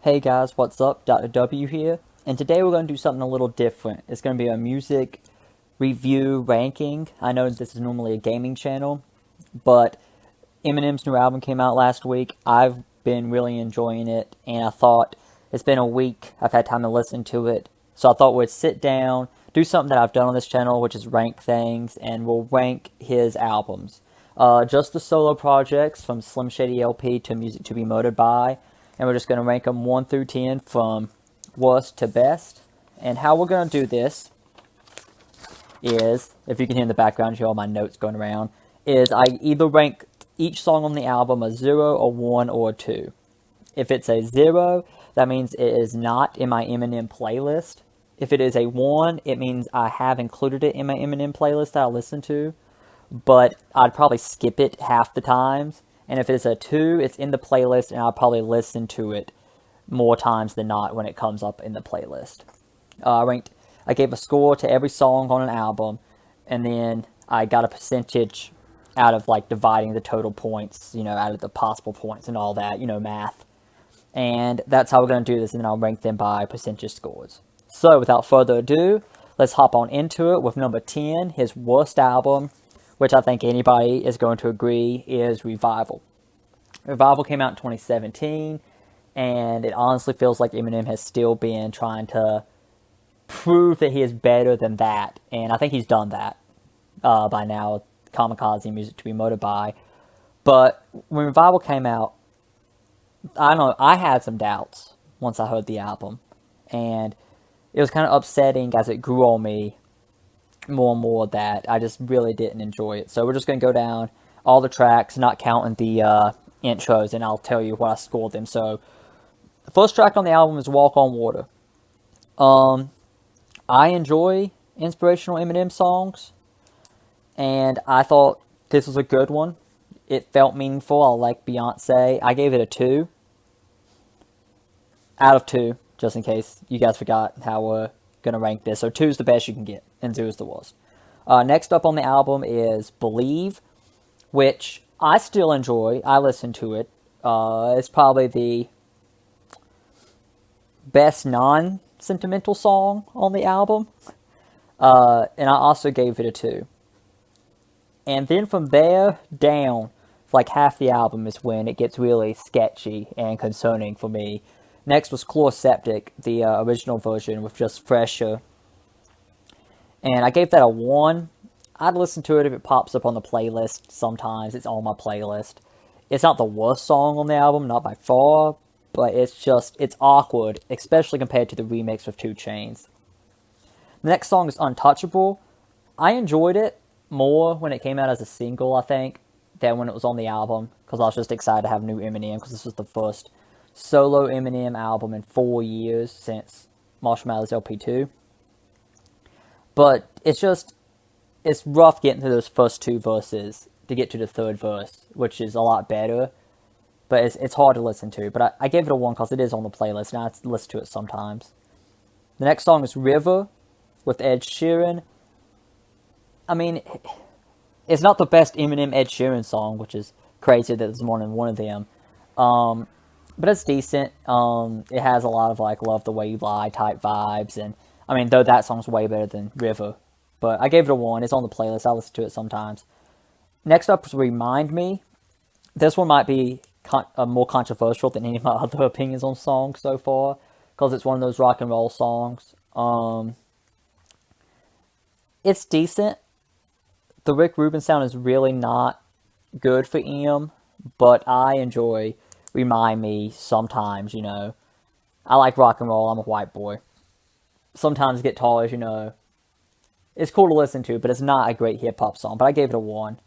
Hey guys, what's up? Dr. W here, and today we're going to do something a little different. It's going to be a music review ranking. I know this is normally a gaming channel, but Eminem's new album came out last week. I've been really enjoying it, and I thought it's been a week. I've had time to listen to it, so I thought we'd sit down, do something that I've done on this channel, which is rank things, and we'll rank his albums. Just the solo projects from Slim Shady LP to Music to Be Motored By, and we're just going to rank them 1 through 10 from worst to best. And how we're going to do this is, if you can hear in the background, you hear all my notes going around, is I either rank each song on the album a 0, a 1, or a 2. If it's a 0, that means it is not in my Eminem playlist. If it is a 1, it means I have included it in my Eminem playlist that I listen to, but I'd probably skip it half the times. And if it's a 2, it's in the playlist, and I'll probably listen to it more times than not when it comes up in the playlist. I gave a score to every song on an album, and then I got a percentage out of like dividing the total points, out of the possible points and all that, math. And that's how we're going to do this, and then I'll rank them by percentage scores. So without further ado, let's hop on into it with number 10, his worst album, which I think anybody is going to agree is Revival. Revival came out in 2017, and it honestly feels like Eminem has still been trying to prove that he is better than that, and I think he's done that by now, Kamikaze, Music to Be Motored By. But when Revival came out, I don't know, I had some doubts once I heard the album, and it was kind of upsetting as it grew on me more and more that I just really didn't enjoy it. So we're just going to go down all the tracks, not counting the intros, and I'll tell you what I scored them. So the first track on the album is Walk on Water. I enjoy inspirational Eminem songs, and I thought this was a good one. It felt meaningful. I like Beyonce. I gave it a 2 out of 2, just in case you guys forgot how we're going to rank this. So 2 is the best you can get, and 2 is the worst. Next up on the album is Believe, which I still enjoy. I listen to it. It's probably the best non-sentimental song on the album. And I also gave it a 2. And then from there down, like half the album is when it gets really sketchy and concerning for me. Next was Chloroseptic, the original version with just Fresher. And I gave that a 1. I'd listen to it if it pops up on the playlist sometimes. It's on my playlist. It's not the worst song on the album, not by far, but it's awkward, especially compared to the remix with 2 Chainz. The next song is Untouchable. I enjoyed it more when it came out as a single, I think, than when it was on the album, because I was just excited to have new Eminem, because this was the first solo Eminem album in 4 years since Marshall Mathers LP2. But it's rough getting through those first 2 verses to get to the third verse, which is a lot better. But it's hard to listen to. But I gave it a 1 because it is on the playlist, and I listen to it sometimes. The next song is River with Ed Sheeran. I mean, it's not the best Eminem Ed Sheeran song, which is crazy that there's more than one of them. But it's decent. It has a lot of like Love the Way You Lie type vibes, and I mean, though that song's way better than River. But I gave it a 1. It's on the playlist. I listen to it sometimes. Next up is Remind Me. This one might be more controversial than any of my other opinions on songs so far, because it's one of those rock and roll songs. It's decent. The Rick Rubin sound is really not good for Em, but I enjoy Remind Me sometimes, I like rock and roll. I'm a white boy. Sometimes guitars, it's cool to listen to, but it's not a great hip-hop song, but I gave it a 1.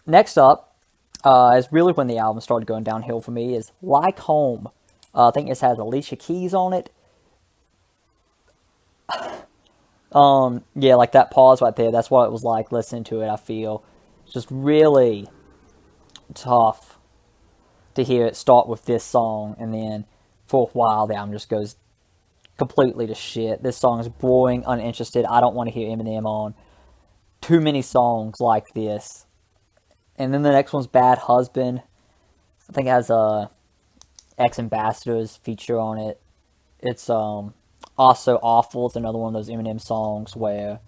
Next up, is really when the album started going downhill for me, is Like Home. I think this has Alicia Keys on it. Yeah, like that pause right there, that's what it was like listening to it, I feel. It's just really tough to hear it start with this song, and then for a while the album just goes completely to shit. This song is boring, uninterested. I don't want to hear Eminem on too many songs like this. And then the next one's Bad Husband. I think it has Ex Ambassadors feature on it. It's also Awful. It's another one of those Eminem songs where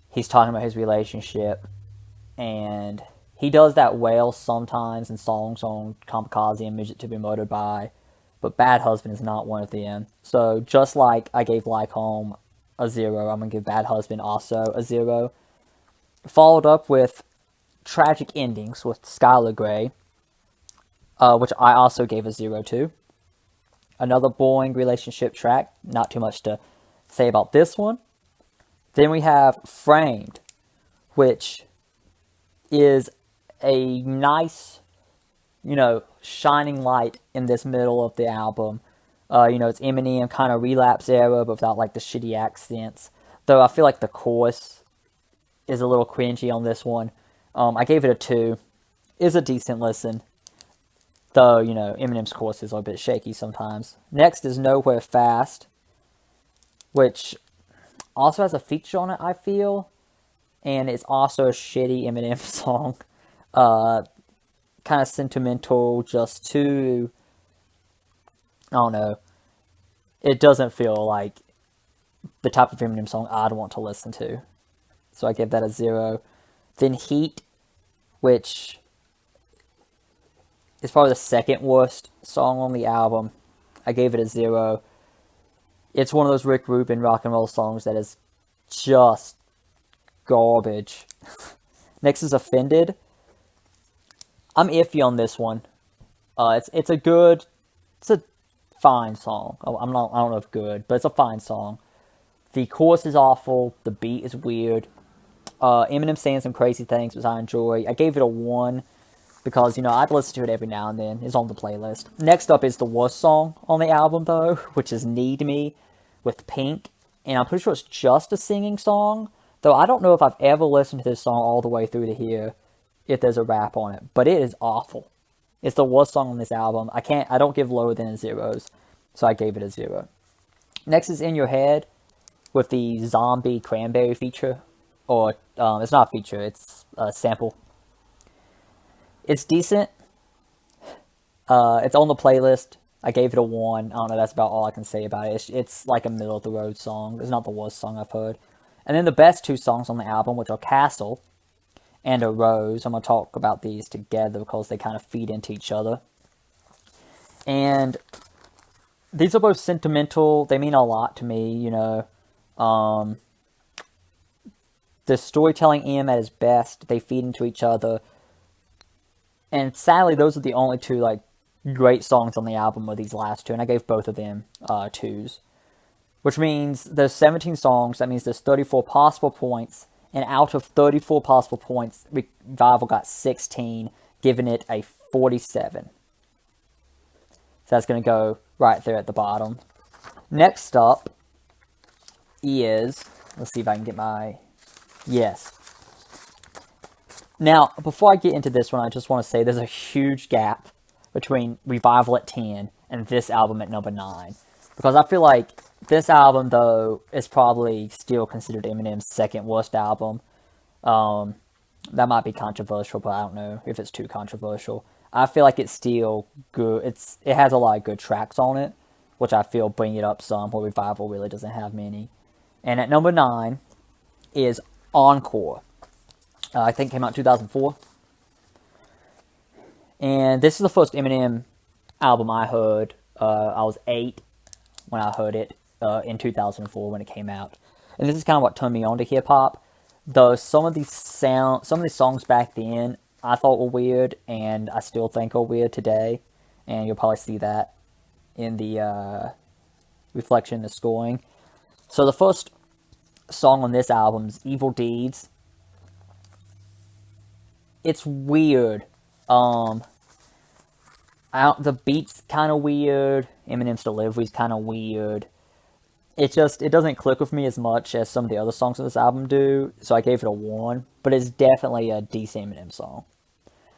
he's talking about his relationship, and he does that well sometimes in songs on Kamikaze and Midget to Be Murdered By, but Bad Husband is not one of them. So just like I gave Like Home a 0, I'm going to give Bad Husband also a 0. Followed up with Tragic Endings with Skylar Grey, which I also gave a 0 to. Another boring relationship track, not too much to say about this one. Then we have Framed, which is a nice, shining light in this middle of the album. It's Eminem kind of relapse era, but without like the shitty accents. Though I feel like the chorus is a little cringy on this one. I gave it a 2. It's a decent listen. Though, Eminem's choruses are a bit shaky sometimes. Next is Nowhere Fast, which also has a feature on it, I feel. And it's also a shitty Eminem song. Kind of sentimental, just too... I don't know. It doesn't feel like the type of Eminem song I'd want to listen to. So I give that a 0. Then Heat, which is probably the second worst song on the album. I gave it a 0. It's one of those Rick Rubin rock and roll songs that is just garbage. Next is Offended. I'm iffy on this one. It's a fine song. I don't know if good, but it's a fine song. The chorus is awful. The beat is weird. Eminem saying some crazy things, which I enjoy. I gave it a 1 because, I'd listen to it every now and then. It's on the playlist. Next up is the worst song on the album, though, which is Need Me with Pink. And I'm pretty sure it's just a singing song, though I don't know if I've ever listened to this song all the way through to here, if there's a rap on it. But it is awful. It's the worst song on this album. I don't give lower than 0s, so I gave it a 0. Next is In Your Head with the Zombie Cranberry feature. Or, it's not a feature, it's a sample. It's decent. It's on the playlist. I gave it a 1. I don't know, that's about all I can say about it. It's like a middle-of-the-road song. It's not the worst song I've heard. And then the best 2 songs on the album, which are Castle and A Rose. I'm going to talk about these together because they kind of feed into each other. And these are both sentimental. They mean a lot to me, The storytelling M at its best. They feed into each other. And sadly, those are the only 2, great songs on the album, are these last 2. And I gave both of them 2s. Which means there's 17 songs. That means there's 34 possible points. And out of 34 possible points, Revival got 16, giving it a 47. So that's going to go right there at the bottom. Next up is... Let's see if I can get my... Yes. Now, before I get into this one, I just want to say there's a huge gap between Revival at 10 and this album at number 9. Because I feel like this album, though, is probably still considered Eminem's second worst album. That might be controversial, but I don't know if it's too controversial. I feel like it's still good. It has a lot of good tracks on it, which I feel bring it up some, where Revival really doesn't have many. And at number 9 is Encore. I think it came out in 2004. And this is the first Eminem album I heard. I was 8 when I heard it in 2004 when it came out. And this is kind of what turned me on to hip-hop. Though some of these songs back then I thought were weird, and I still think are weird today. And you'll probably see that in the reflection in the scoring. So the first song on this album is Evil Deeds. It's weird. The beat's kind of weird. Eminem's delivery's kind of weird. It doesn't click with me as much as some of the other songs on this album do, so I gave it a 1, but it's definitely a decent Eminem song.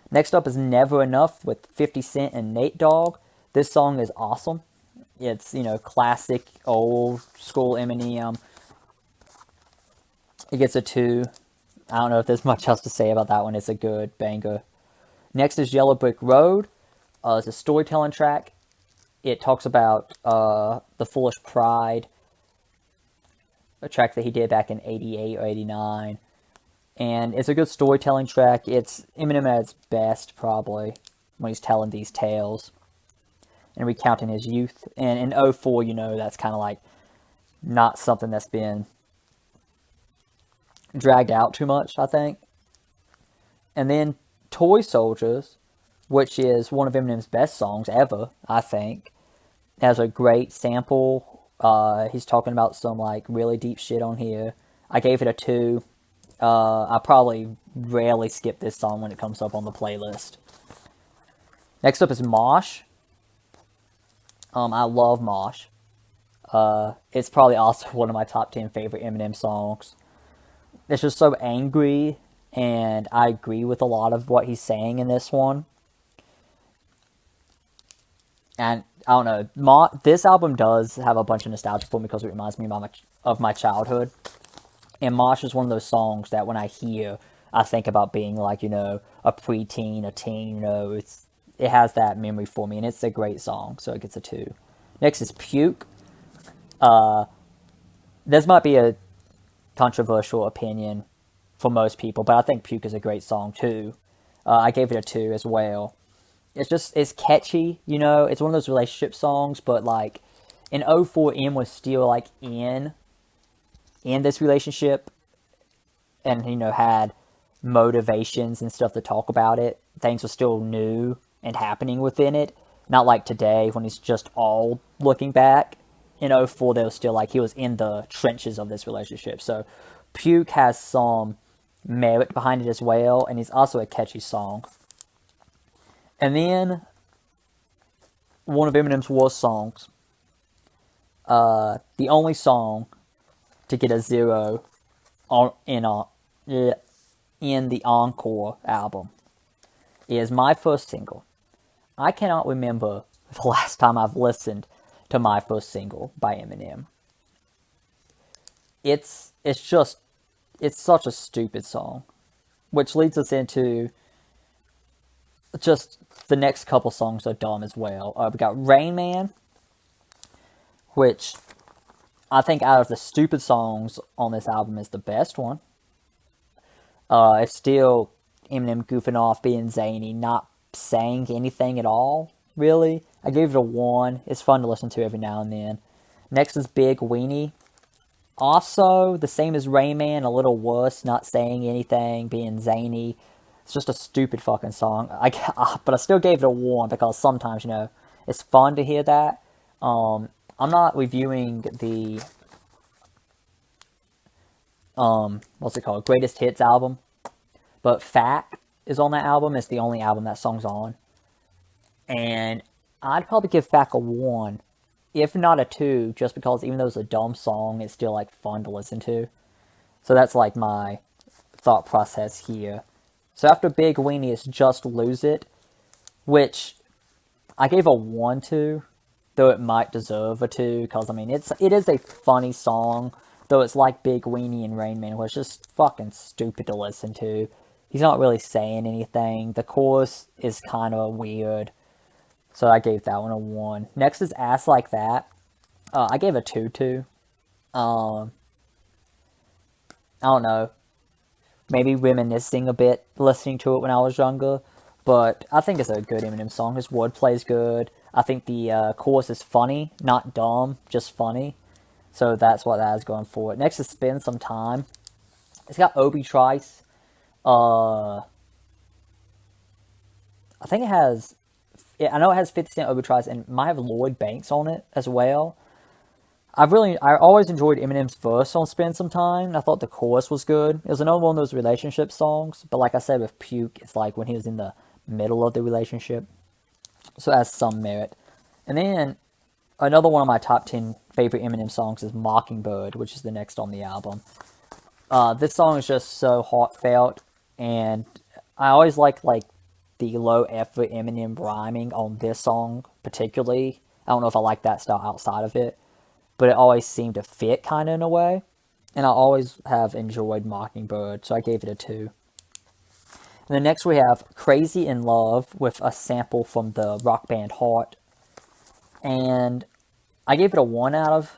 Next up is Never Enough with 50 Cent and Nate Dogg. This song is awesome. It's, classic, old school Eminem. It gets a 2. I don't know if there's much else to say about that one. It's a good banger. Next is Yellow Brick Road It's a storytelling track. It talks about the Foolish Pride, a track that he did back in '88 or '89, and it's a good storytelling track. It's Eminem at its best, probably, when he's telling these tales and recounting his youth. And in '04, that's kind of like not something that's been dragged out too much, I think. And then Toy Soldiers, which is one of Eminem's best songs ever, I think, has a great sample. He's talking about some like really deep shit on here. I gave it a 2. I probably rarely skip this song when it comes up on the playlist. Next up is Mosh. I love Mosh. It's probably also one of my top 10 favorite Eminem songs. It's just so angry, and I agree with a lot of what he's saying in this one. And I don't know, this album does have a bunch of nostalgia for me because it reminds me of my childhood. And Mosh is one of those songs that when I hear, I think about being like, a preteen, a teen, it has that memory for me, and it's a great song, so it gets a 2. Next is Puke. This might be a controversial opinion for most people, but I think Puke is a great song too. I gave it a 2 as well. It's catchy, it's one of those relationship songs, but like in '04, M was still like in this relationship and, had motivations and stuff to talk about it. Things were still new and happening within it. Not like today when he's just all looking back. In '04, there was still like he was in the trenches of this relationship. So Puke has some merit behind it as well, and it's also a catchy song. And then one of Eminem's worst songs, the only song to get a 0 in the Encore album, is My First Single. I cannot remember the last time I've listened to My First Single by Eminem. It's such a stupid song, which leads us into just the next couple songs are dumb as well. We got Rain Man, which I think out of the stupid songs on this album is the best one. It's still Eminem goofing off, being zany, not saying anything at all, really. I gave it a 1. It's fun to listen to every now and then. Next is Big Weenie. Also, the same as Rain Man, a little worse, not saying anything, being zany. It's just a stupid fucking song. But I still gave it a 1 because sometimes, it's fun to hear that. I'm not reviewing the what's it called? Greatest Hits album. But Fat is on that album. It's the only album that song's on. And I'd probably give Fat a 1, if not a 2, just because even though it's a dumb song, it's still like fun to listen to. So that's like my thought process here. So after Big Weenie is Just Lose It, which I gave a 1 to, though it might deserve a 2, because it is a funny song, though it's like Big Weenie and Rain Man, where it's just fucking stupid to listen to. He's not really saying anything. The chorus is kind of weird, so I gave that one a 1. Next is Ass Like That. I gave a 2 to. I don't know. Maybe reminiscing a bit listening to it when I was younger, but I think it's a good Eminem song. His wordplay is good. I think the chorus is funny, not dumb, just funny. So that's what that is going for. Next is Spend Some Time. It's got Obi Trice. I think it has. I know it has 50 Cent, Obi Trice, and it might have Lloyd Banks on it as well. I always enjoyed Eminem's verse on Spend Some Time. I thought the chorus was good. It was another one of those relationship songs, but like I said with Puke, it's like when he was in the middle of the relationship. So it has some merit. And then another one of my top 10 favorite Eminem songs is Mockingbird, which is the next on the album. This song is just so heartfelt, and I always like the low effort Eminem rhyming on this song particularly. I don't know if I like that style outside of it, but it always seemed to fit kind of in a way. And I always have enjoyed Mockingbird, so I gave it a 2. And then next we have Crazy in Love with a sample from the rock band Heart. And I gave it a 1 out of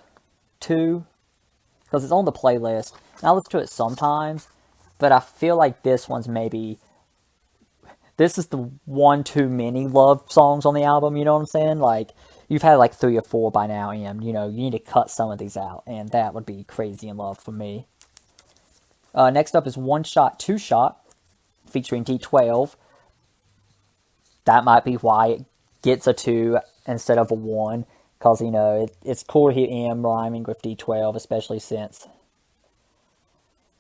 2 because it's on the playlist. And I listen to it sometimes, but I feel like this one's maybe... This is the one too many love songs on the album, you know what I'm saying? Like, you've had like 3 or 4 by now, and, you know, you need to cut some of these out. And that would be Crazy in Love for me. Next up is One Shot, Two Shot, featuring D12. That might be why it gets a 2 instead of a 1. Because, you know, it's cool to hear Em rhyming with D12, especially since,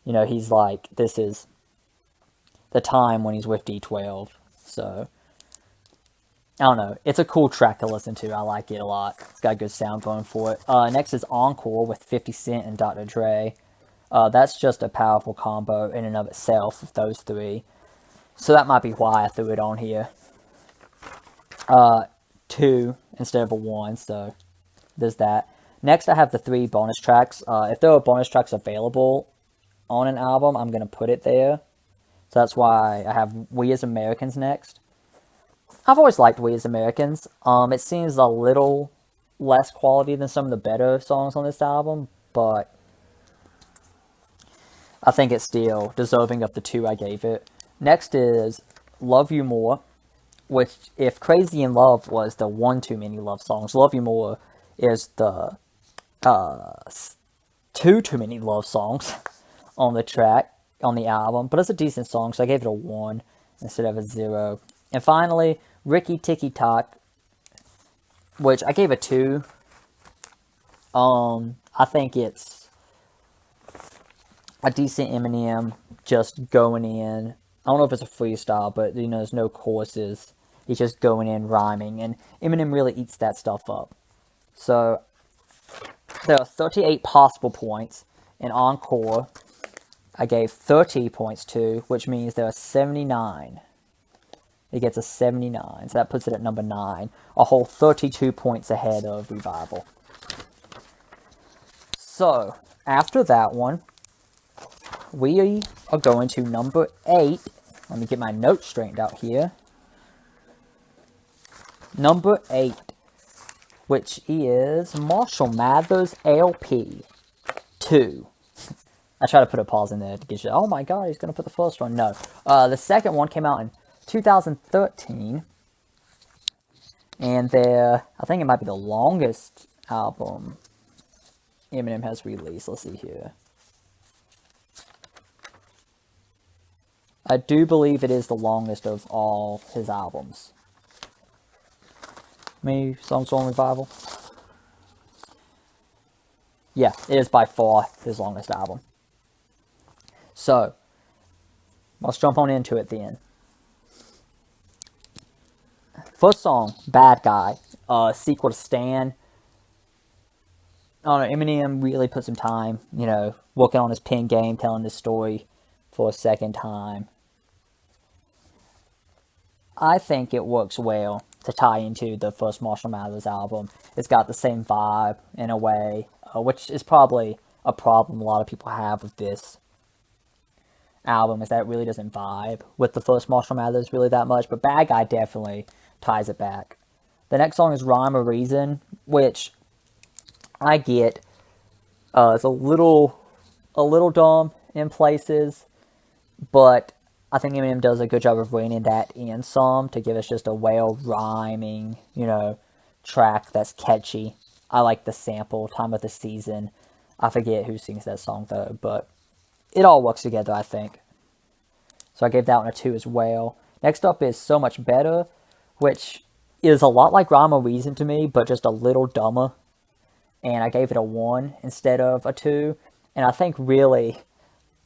you know, he's like, this is the time when he's with D12. So, I don't know. It's a cool track to listen to. I like it a lot. It's got a good sound going for it. Next is Encore with 50 Cent and Dr. Dre. That's just a powerful combo in and of itself with those 3. So that might be why I threw it on here. 2 instead of a 1, so there's that. Next, I have the 3 bonus tracks. If there are bonus tracks available on an album, I'm going to put it there. So that's why I have We As Americans next. I've always liked We As Americans. It seems a little less quality than some of the better songs on this album, but I think it's still deserving of the 2 I gave it. Next is Love You More, which, if Crazy in Love was the one too many love songs, Love You More is the 2 too many love songs on the track, on the album. But it's a decent song, so I gave it a 1 instead of a 0. And finally, Ricky Tikki Tok, which I gave a 2. I think it's a decent Eminem just going in. I don't know if it's a freestyle, but, you know, there's no choruses. He's just going in, rhyming, and Eminem really eats that stuff up. So, there are 38 possible points. In Encore, I gave 30 points to, which means there are 79. It gets a 79, so that puts it at number 9. A whole 32 points ahead of Revival. So, after that one, we are going to number 8. Let me get my notes straightened out here. Number 8, which is Marshall Mathers LP 2. I try to put a pause in there to get you, oh my god, he's going to put the first one. No. The second one came out in 2013. And I think it might be the longest album Eminem has released. Let's see here. I do believe it is the longest of all his albums. Maybe Songs on Revival. Yeah, it is by far his longest album. So, let's jump on into it then. First song, Bad Guy, sequel to Stan. I don't know, Eminem really put some time, you know, working on his pen game, telling this story for a second time. I think it works well to tie into the first Marshall Mathers album. It's got the same vibe in a way, which is probably a problem a lot of people have with this album, is that it really doesn't vibe with the first Marshall Mathers really that much, but Bad Guy definitely ties it back. The next song is Rhyme or Reason, which I get is a little dumb in places, but I think Eminem does a good job of reining that in some to give us just a well-rhyming, you know, track that's catchy. I like the sample, Time of the Season. I forget who sings that song, though, but it all works together, I think. So I gave that one a 2 as well. Next up is So Much Better, which is a lot like Rhyme or Reason to me, but just a little dumber. And I gave it a 1 instead of a 2. And I think really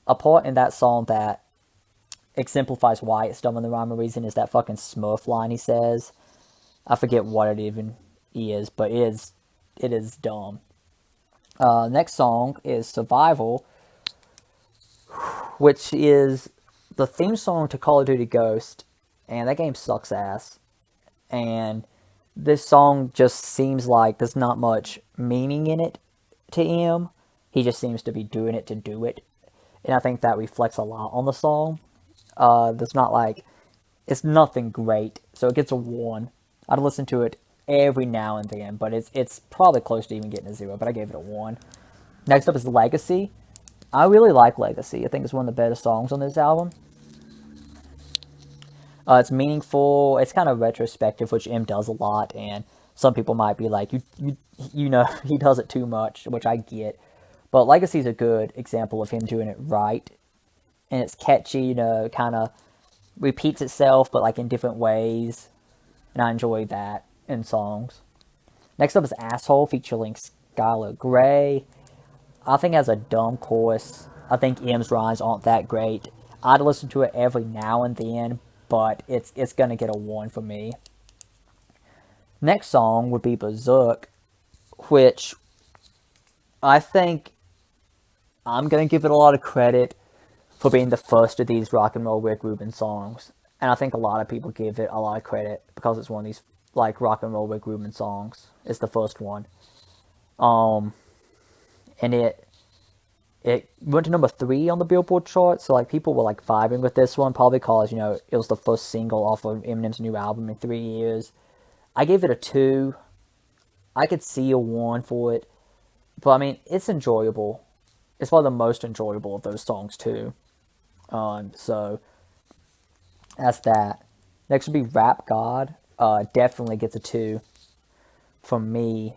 a part in that song that exemplifies why it's dumber than Rhyme or Reason is that fucking Smurf line he says. I forget what it even is, but it is dumb. Next song is Survival, which is the theme song to Call of Duty Ghost, and that game sucks ass. And this song just seems like there's not much meaning in it to him. He just seems to be doing it to do it. And I think that reflects a lot on the song. There's not like, it's nothing great, so it gets a 1. I'd listen to it every now and then, but it's probably close to even getting a 0, but I gave it a 1. Next up is Legacy. I really like Legacy. I think it's one of the better songs on this album. It's meaningful. It's kind of retrospective, which M does a lot, and some people might be like, you know, he does it too much, which I get. But Legacy is a good example of him doing it right, and it's catchy. You know, kind of repeats itself, but like in different ways, and I enjoy that in songs. Next up is Asshole featuring Skylar Grey. I think it has a dumb chorus. I think M's rhymes aren't that great. I'd listen to it every now and then, but it's gonna get a 1 for me. Next song would be Berserk, which I think I'm gonna give it a lot of credit for being the first of these rock and roll Rick Rubin songs. And I think a lot of people give it a lot of credit because it's one of these like rock and roll Rick Rubin songs. It's the first one. And it went to number 3 on the Billboard chart, so like people were like vibing with this one, probably because, you know, it was the first single off of Eminem's new album in 3 years. I gave it a 2. I could see a 1 for it, but I mean, it's enjoyable. It's one of the most enjoyable of those songs too. So that's that. Next would be Rap God. Definitely gets a 2 from me.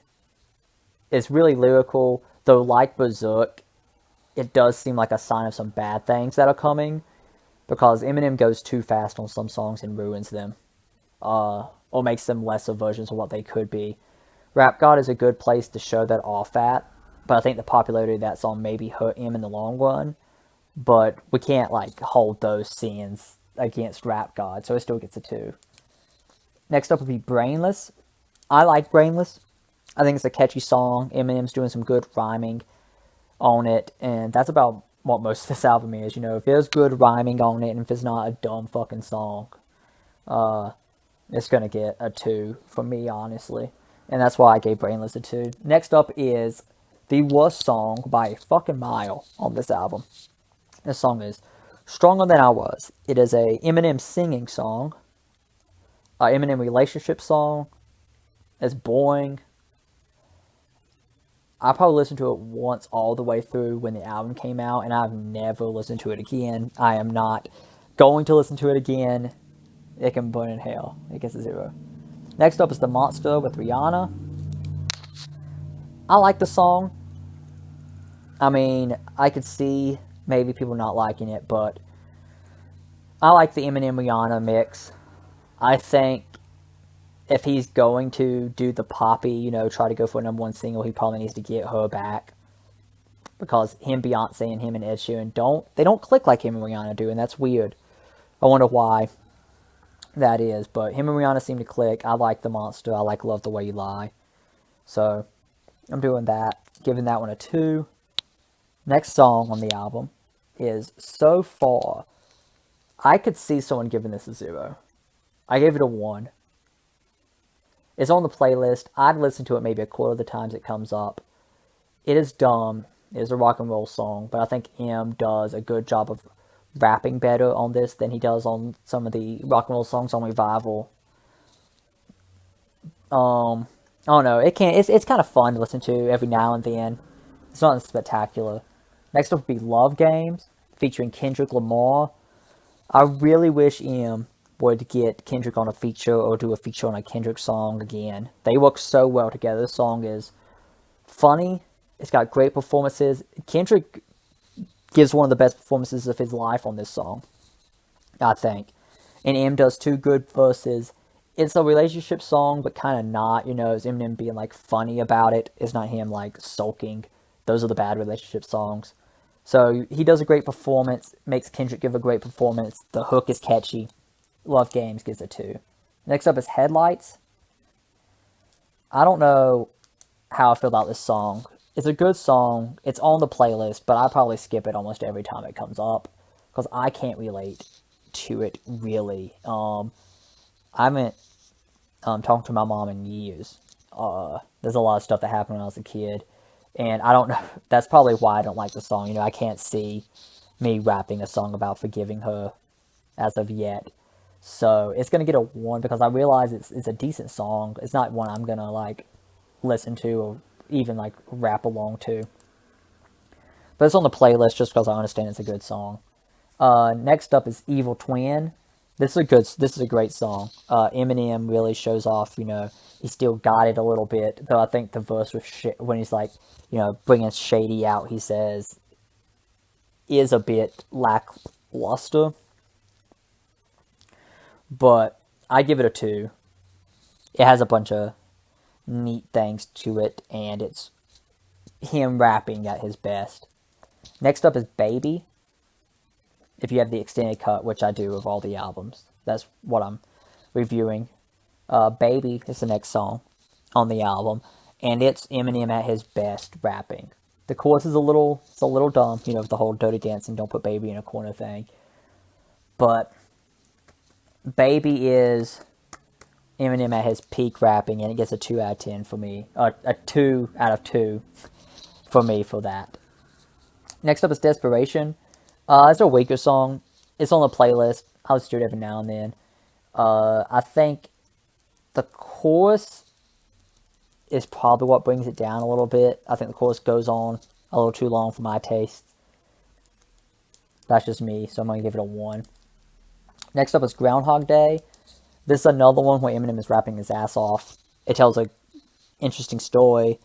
It's really lyrical, though like Berserk, it does seem like a sign of some bad things that are coming, because Eminem goes too fast on some songs and ruins them, or makes them lesser versions of what they could be. Rap God is a good place to show that off at, but I think the popularity of that song maybe hurt him in the long run, but we can't like hold those scenes against Rap God, so it still gets a 2. Next up would be Brainless. I like Brainless. I think it's a catchy song. Eminem's doing some good rhyming on it, and that's about what most of this album is. You know, if there's good rhyming on it, and if it's not a dumb fucking song, it's gonna get a 2 for me, honestly, and that's why I gave Brainless a 2. Next up is the worst song by a fucking mile on this album. This song is Stronger Than I Was. It is a Eminem singing song, a Eminem relationship song. It's boring. I probably listened to it once all the way through when the album came out, and I've never listened to it again. I am not going to listen to it again. It can burn in hell. It gets a 0. Next up is The Monster with Rihanna. I like the song. I mean, I could see maybe people not liking it, but I like the Eminem Rihanna mix. I think if he's going to do the poppy, you know, try to go for a number 1 single, he probably needs to get her back. Because him, Beyonce, and him and Ed Sheeran don't click like him and Rihanna do, and that's weird. I wonder why that is, but him and Rihanna seem to click. I like The Monster. I like Love the Way You Lie. So, I'm doing that. Giving that one a 2. Next song on the album is So Far. I could see someone giving this a 0. I gave it a 1. It's on the playlist. I'd listen to it maybe a quarter of the times it comes up. It is dumb. It is a rock and roll song, but I think M does a good job of rapping better on this than he does on some of the rock and roll songs on Revival. I don't know. It's kind of fun to listen to every now and then. It's not spectacular. Next up would be Love Games featuring Kendrick Lamar. I really wish M would get Kendrick on a feature or do a feature on a Kendrick song again. They work so well together. This song is funny. It's got great performances. Kendrick gives one of the best performances of his life on this song, I think. And M does 2 good verses. It's a relationship song, but kind of not. You know, it's Eminem being like funny about it. It's not him like sulking. Those are the bad relationship songs. So he does a great performance, makes Kendrick give a great performance. The hook is catchy. Love Games gives a 2. Next up is Headlights. I don't know how I feel about this song. It's a good song. It's on the playlist, but I probably skip it almost every time it comes up because I can't relate to it really. I haven't talked to my mom in years. There's a lot of stuff that happened when I was a kid, and I don't know. That's probably why I don't like the song. You know, I can't see me rapping a song about forgiving her as of yet. So it's gonna get a 1 because I realize it's a decent song. It's not one I'm gonna like listen to or even like rap along to. But it's on the playlist just because I understand it's a good song. Next up is Evil Twin. This is a great song. Eminem really shows off. He still got it a little bit, though. I think the verse with when he's like, bringing Shady out, he says is a bit lackluster. But I give it a 2. It has a bunch of neat things to it, and it's him rapping at his best. Next up is Baby. If you have the extended cut, which I do of all the albums, that's what I'm reviewing. Baby is the next song on the album, and it's Eminem at his best rapping. The chorus is it's a little dumb, with the whole Dirty Dancing, don't put baby in a corner thing. But Baby is Eminem at his peak rapping, and it gets a 2 out of 10 for me. A 2 out of 2 for me for that. Next up is Desperation. It's a weaker song. It's on the playlist. I'll listen to it every now and then. I think the chorus is probably what brings it down a little bit. I think the chorus goes on a little too long for my taste. That's just me, so I'm going to give it a 1. Next up is Groundhog Day. This is another one where Eminem is rapping his ass off. It tells a interesting story,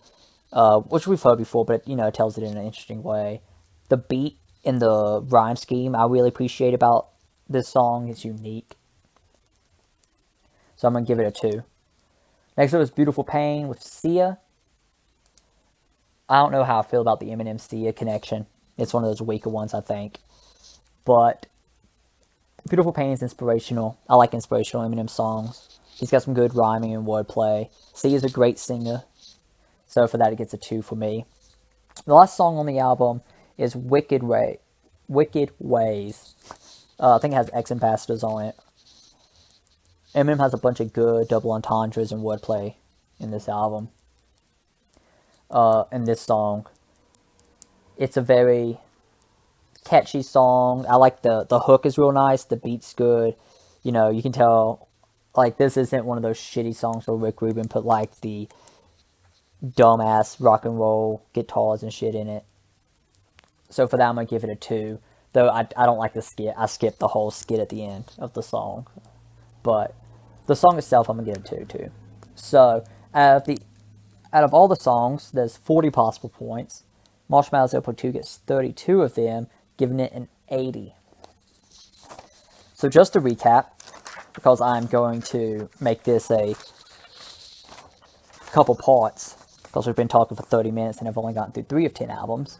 which we've heard before, but it tells it in an interesting way. The beat and the rhyme scheme I really appreciate about this song. It's unique. So I'm going to give it a 2. Next up is Beautiful Pain with Sia. I don't know how I feel about the Eminem Sia connection. It's one of those weaker ones, I think. But Beautiful Pain is inspirational. I like inspirational Eminem songs. He's got some good rhyming and wordplay. Sia's a great singer. So for that, it gets a 2 for me. The last song on the album is Wicked Ways. I think it has X Ambassadors on it. Eminem has a bunch of good double entendres and wordplay in this album. In this song, it's a very catchy song. I like the hook is real nice. The beat's good. You can tell like this isn't one of those shitty songs where Rick Rubin put like the dumbass rock and roll guitars and shit in it. So for that, I'm gonna give it a 2. Though I don't like the skit. I skipped the whole skit at the end of the song. But the song itself, I'm gonna give it 2 too. So out of all the songs, there's 40 possible points. Marshmallows LP2 gets 32 of them, giving it an 80. So just to recap, because I'm going to make this a couple parts, because we've been talking for 30 minutes and I've only gotten through 3 of 10 albums.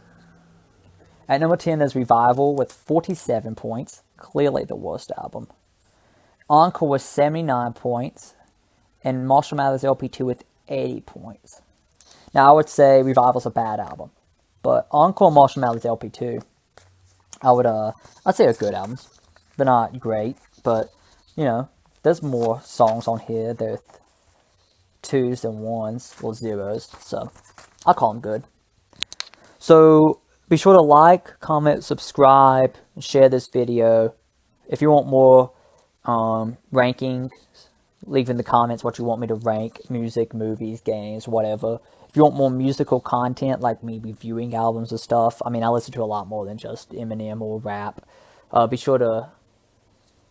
At number 10, there's Revival with 47 points, clearly the worst album. Encore with 79 points, and Marshmallows LP2 with 80 points. Now, I would say Revival's a bad album, but Encore and Marshmallows LP2, I'd say are good albums. They're not great, but, there's more songs on here. There's 2s than 1s, or 0s, so I'll call them good. So, be sure to like, comment, subscribe, and share this video. If you want more rankings, leave in the comments what you want me to rank: music, movies, games, whatever. If you want more musical content, like me reviewing albums and stuff, I listen to a lot more than just Eminem or rap. Be sure to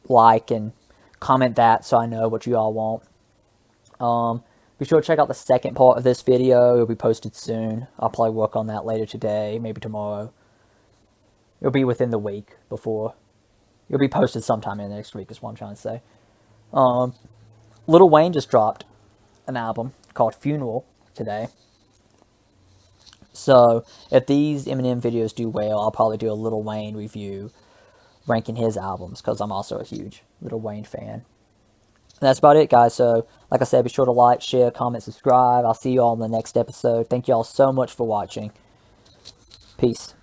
like and comment that so I know what you all want. Be sure to check out the second part of this video. It'll be posted soon. I'll probably work on that later today, maybe tomorrow. It'll be within the week before. It'll be posted sometime in the next week is what I'm trying to say. Lil Wayne just dropped an album called Funeral today. So if these Eminem videos do well, I'll probably do a Lil Wayne review ranking his albums, because I'm also a huge Lil Wayne fan. And that's about it, guys. So, like I said, be sure to like, share, comment, subscribe. I'll see you all in the next episode. Thank you all so much for watching. Peace.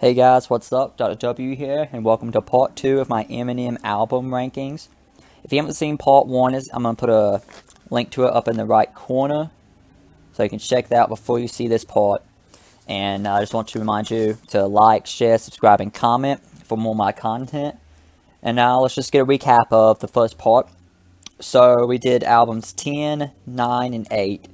Hey guys, what's up? Dr. W here, and welcome to part 2 of my Eminem album rankings. If you haven't seen part 1, I'm going to put a link to it up in the right corner, so you can check that out before you see this part. And I just want to remind you to like, share, subscribe, and comment for more of my content. And now let's just get a recap of the first part. So we did albums 10, 9, and 8.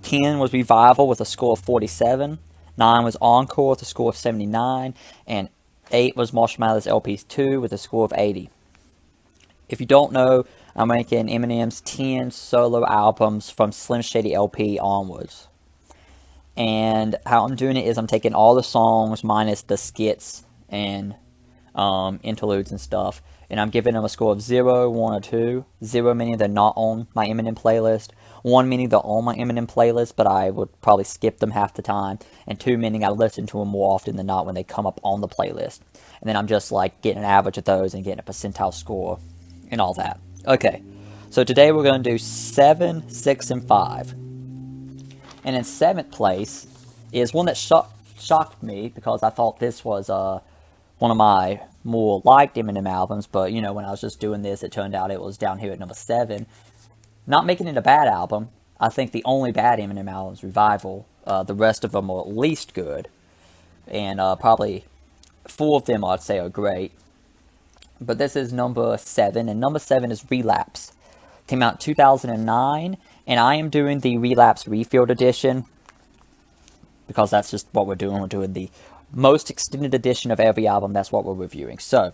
10 was Revival with a score of 47. 9 was Encore with a score of 79. And 8 was Marshall Mathers LP's 2 with a score of 80. If you don't know, I'm ranking Eminem's 10 solo albums from Slim Shady LP onwards. And how I'm doing it is I'm taking all the songs minus the skits and interludes and stuff, and I'm giving them a score of 0, 1, or 2. 0 meaning they're not on my Eminem playlist. 1 meaning they're on my Eminem playlist, but I would probably skip them half the time. And 2 meaning I listen to them more often than not when they come up on the playlist. And then I'm just like getting an average of those and getting a percentile score and all that. Okay, so today we're going to do 7, 6, and 5. And in 7th place is one that shocked me because I thought this was one of my more liked Eminem albums, but you know, when I was just doing this, it turned out it was down here at number 7. Not making it a bad album. I think the only bad Eminem album is Revival. The rest of them are at least good, and probably 4 of them I'd say are great. But this is number 7, and number 7 is Relapse. Came out in 2009, and I am doing the Relapse Refilled edition because that's just what we're doing. We're doing the most extended edition of every album. That's what we're reviewing. So,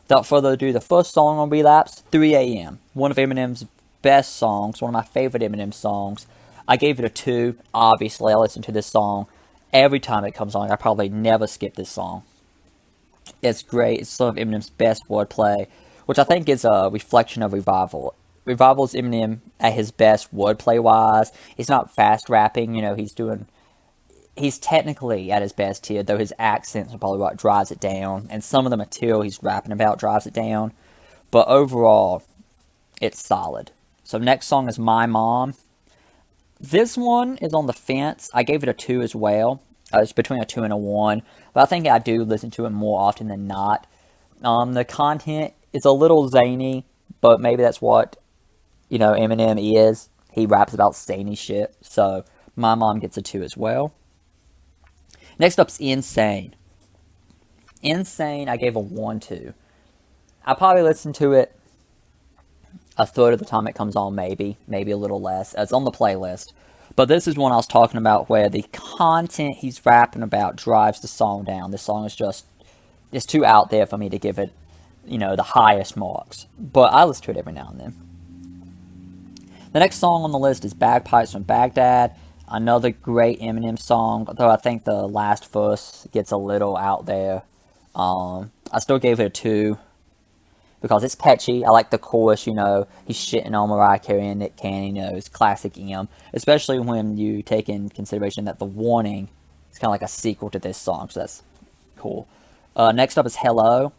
without further ado, the first song on Relapse, 3 AM. One of Eminem's best songs, one of my favorite Eminem songs. I gave it a 2. Obviously, I listen to this song every time it comes on. I probably never skip this song. It's great. It's some of Eminem's best wordplay, which I think is a reflection of Revival. Revival is Eminem at his best wordplay-wise. He's not fast rapping, you know, he's technically at his best here, though his accents are probably what drives it down, and some of the material he's rapping about drives it down. But overall, it's solid. So next song is My Mom. This one is on the fence. I gave it a 2 as well. It's between a 2 and a 1, but I think I do listen to it more often than not. The content is a little zany, but maybe that's what, you know, Eminem is. He raps about zany shit, so My Mom gets a 2 as well. Next up's Insane. Insane, I gave a 1 to. I probably listen to it a third of the time it comes on, maybe a little less. It's on the playlist. But this is one I was talking about where the content he's rapping about drives the song down. This song is just, it's too out there for me to give it, you know, the highest marks. But I listen to it every now and then. The next song on the list is Bagpipes from Baghdad. Another great Eminem song, though I think the last verse gets a little out there. I still gave it a 2 because it's catchy. I like the chorus, you know, he's shitting on Mariah Carey and Nick Cannon, you know, it's classic Em, especially when you take in consideration that The Warning is kind of like a sequel to this song, so that's cool. Next up is Hello.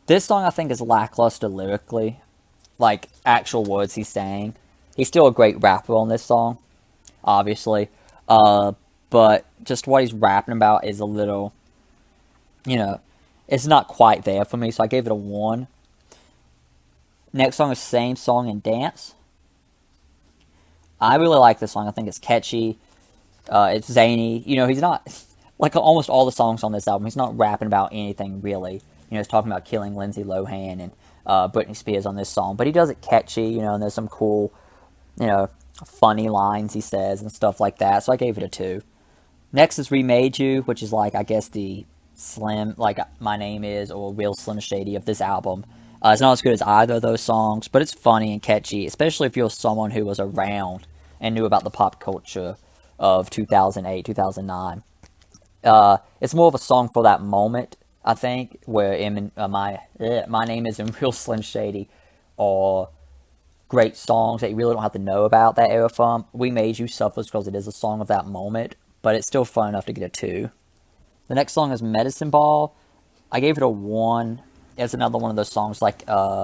This song I think is lackluster lyrically, like actual words he's saying. He's still a great rapper on this song, obviously, but just what he's rapping about is a little, you know, it's not quite there for me, so I gave it a 1. Next song is Same Song and Dance. I really like this song. I think it's catchy. It's zany. You know, he's not, like almost all the songs on this album, he's not rapping about anything really. You know, he's talking about killing Lindsay Lohan and Britney Spears on this song, but he does it catchy, you know, and there's some cool, you know, funny lines he says and stuff like that, so I gave it a 2. Next is Remade You, which is like, I guess, the Slim, like My Name Is, or Real Slim Shady of this album. It's not as good as either of those songs, but it's funny and catchy, especially if you're someone who was around and knew about the pop culture of 2008, 2009. It's more of a song for that moment, I think, where My Name Is and Real Slim Shady are great songs that you really don't have to know about that era from. We Made You suffers because it is a song of that moment, but it's still fun enough to get a 2. The next song is Medicine Ball. I gave it a 1. It's another one of those songs like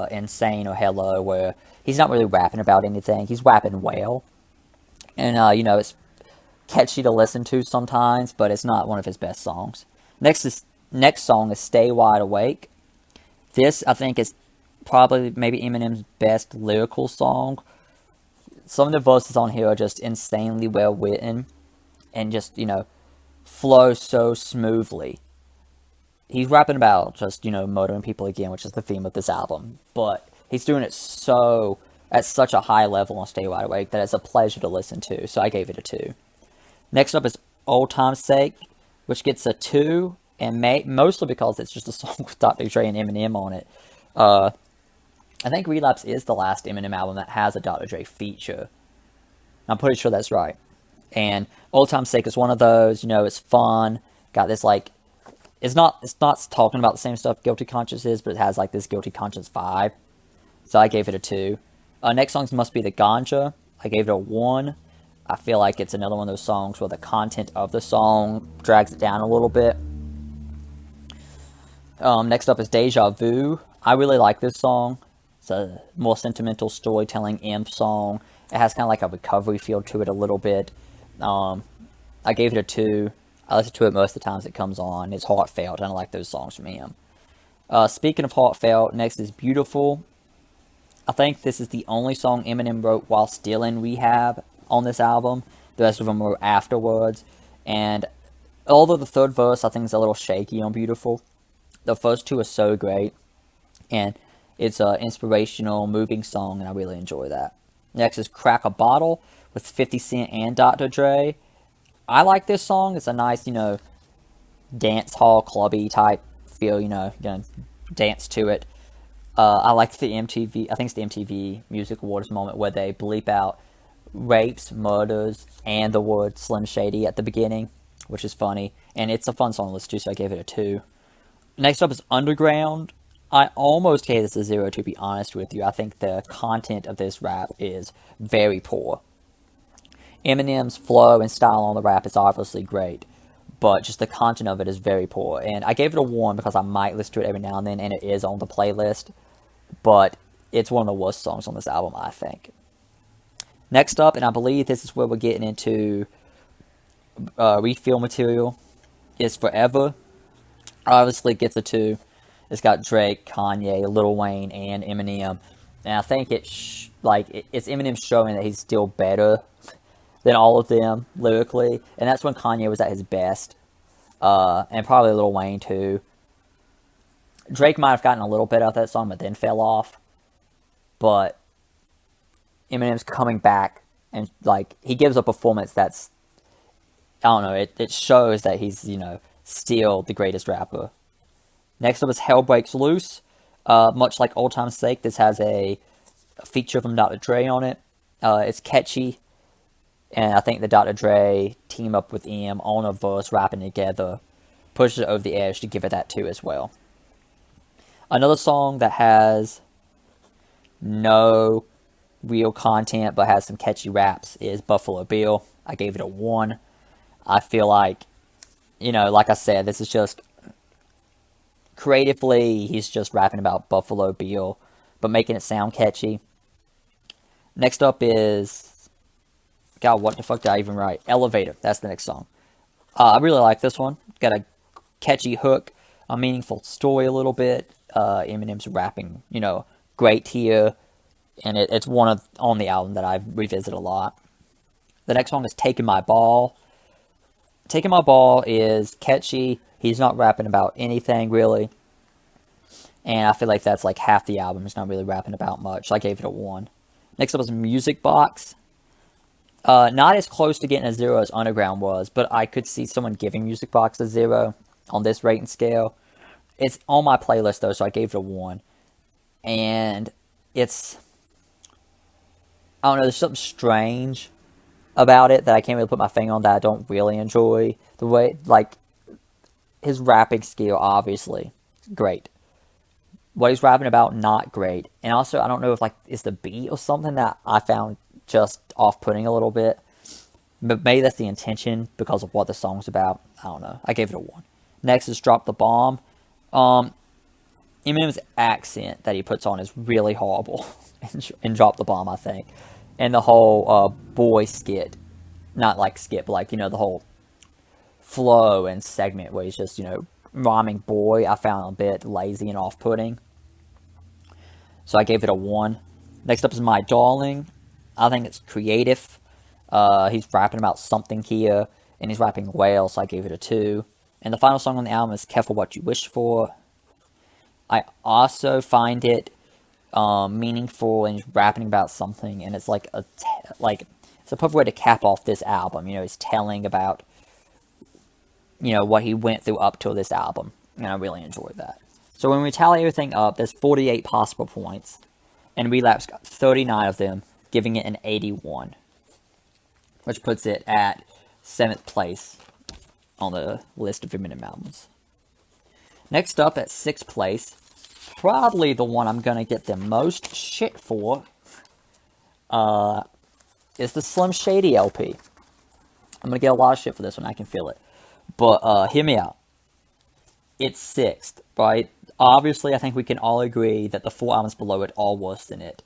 Insane or Hello, where he's not really rapping about anything. He's rapping well. And, you know, it's catchy to listen to sometimes, but it's not one of his best songs. Next song is "Stay Wide Awake." This I think is probably maybe Eminem's best lyrical song. Some of the verses on here are just insanely well written and just flow so smoothly. He's rapping about just murdering people again, which is the theme of this album, but he's doing it so at such a high level on Stay Wide Awake that it's a pleasure to listen to. So I gave it a 2. Next up is Old Time's Sake, which gets a 2, and mostly because it's just a song with Dr. Dre and Eminem on it. I think Relapse is the last Eminem album that has a Dr. Dre feature. I'm pretty sure that's right. And Old Time's Sake is one of those, it's fun, got this it's not talking about the same stuff Guilty Conscience is, but it has like this Guilty Conscience vibe. So I gave it a 2. Next song must be The Ganja. I gave it a 1. I feel like it's another one of those songs where the content of the song drags it down a little bit. Next up is Deja Vu. I really like this song. It's a more sentimental storytelling imp song. It has kind of like a recovery feel to it a little bit. I gave it a 2. I listen to it most of the times it comes on. It's heartfelt, and I like those songs from him. Speaking of heartfelt, next is Beautiful. I think this is the only song Eminem wrote while still in rehab on this album. The rest of them were afterwards. And although the third verse I think is a little shaky on Beautiful, the first 2 are so great. And it's an inspirational, moving song, and I really enjoy that. Next is Crack a Bottle with 50 Cent and Dr. Dre. I like this song. It's a nice, dance hall, clubby type feel, you're going to dance to it. I like the MTV, I think it's the MTV Music Awards moment where they bleep out rapes, murders, and the word Slim Shady at the beginning, which is funny. And it's a fun song to listen to, so I gave it a 2. Next up is Underground. I almost gave this a 0, to be honest with you. I think the content of this rap is very poor. Eminem's flow and style on the rap is obviously great, but just the content of it is very poor. And I gave it a 1 because I might listen to it every now and then, and it is on the playlist, but it's one of the worst songs on this album, I think. Next up, and I believe this is where we're getting into refill material, is Forever. Obviously gets a 2. It's got Drake, Kanye, Lil Wayne, and Eminem. And I think it's Eminem showing that he's still better than all of them lyrically. And that's when Kanye was at his best. And probably Lil Wayne too. Drake might have gotten a little bit out of that song, but then fell off. But Eminem's coming back, and he gives a performance that's, I don't know, it shows that he's, still the greatest rapper. Next up is Hell Breaks Loose. Much like Old Time's Sake, this has a feature from Dr. Dre on it. It's catchy, and I think the Dr. Dre team up with Em on a verse rapping together pushes it over the edge to give it that 2 as well. Another song that has no real content but has some catchy raps is Buffalo Bill. I gave it a 1. I feel like, like I said, this is just creatively, he's just rapping about Buffalo Bill, but making it sound catchy. Next up is, God, what the fuck did I even write? Elevator. That's the next song. I really like this one. Got a catchy hook, a meaningful story a little bit. Eminem's rapping, great here, and it's one on the album that I've revisited a lot. The next song is Taking My Ball. Taking My Ball is catchy. He's not rapping about anything, really. And I feel like that's like half the album. He's not really rapping about much. So I gave it a 1. Next up is Music Box. Not as close to getting a 0 as Underground was, but I could see someone giving Music Box a 0 on this rating scale. It's on my playlist, though, so I gave it a 1. And it's, I don't know, there's something strange about it that I can't really put my finger on that I don't really enjoy. The way, his rapping skill, obviously, great. What he's rapping about, not great. And also, I don't know if, it's the beat or something that I found just off-putting a little bit. But maybe that's the intention because of what the song's about. I don't know. I gave it a 1. Next is Drop the Bomb. Eminem's accent that he puts on is really horrible in Drop the Bomb, I think. And the whole boy skit. Not skit, but the whole flow and segment where he's just, rhyming boy, I found a bit lazy and off-putting. So I gave it a 1. Next up is My Darling. I think it's creative. He's rapping about something here, and he's rapping well, so I gave it a 2. And the final song on the album is Careful What You Wish For. I also find it meaningful, and he's rapping about something, and it's like it's a perfect way to cap off this album. He's telling about what he went through up till this album, and I really enjoyed that. So when we tally everything up, there's 48 possible points, and Relapse got 39 of them, giving it an 81, which puts it at 7th place on the list of Eminem albums. Next up at 6th place, probably the one I'm going to get the most shit for, is the Slim Shady LP. I'm going to get a lot of shit for this one, I can feel it. But hear me out. It's 6th, right? Obviously, I think we can all agree that the 4 albums below it are worse than it.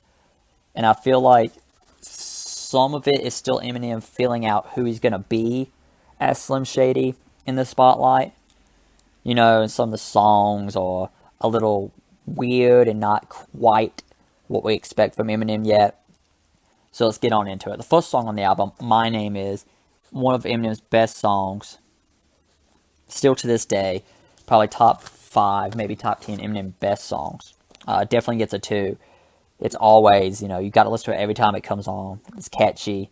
And I feel like some of it is still Eminem filling out who he's going to be as Slim Shady in the spotlight. Some of the songs are a little weird and not quite what we expect from Eminem yet. So let's get on into it. The first song on the album, My Name Is, one of Eminem's best songs. Still to this day, probably top 5, maybe top 10 Eminem best songs. Definitely gets a 2. It's always, you got to listen to it every time it comes on. It's catchy.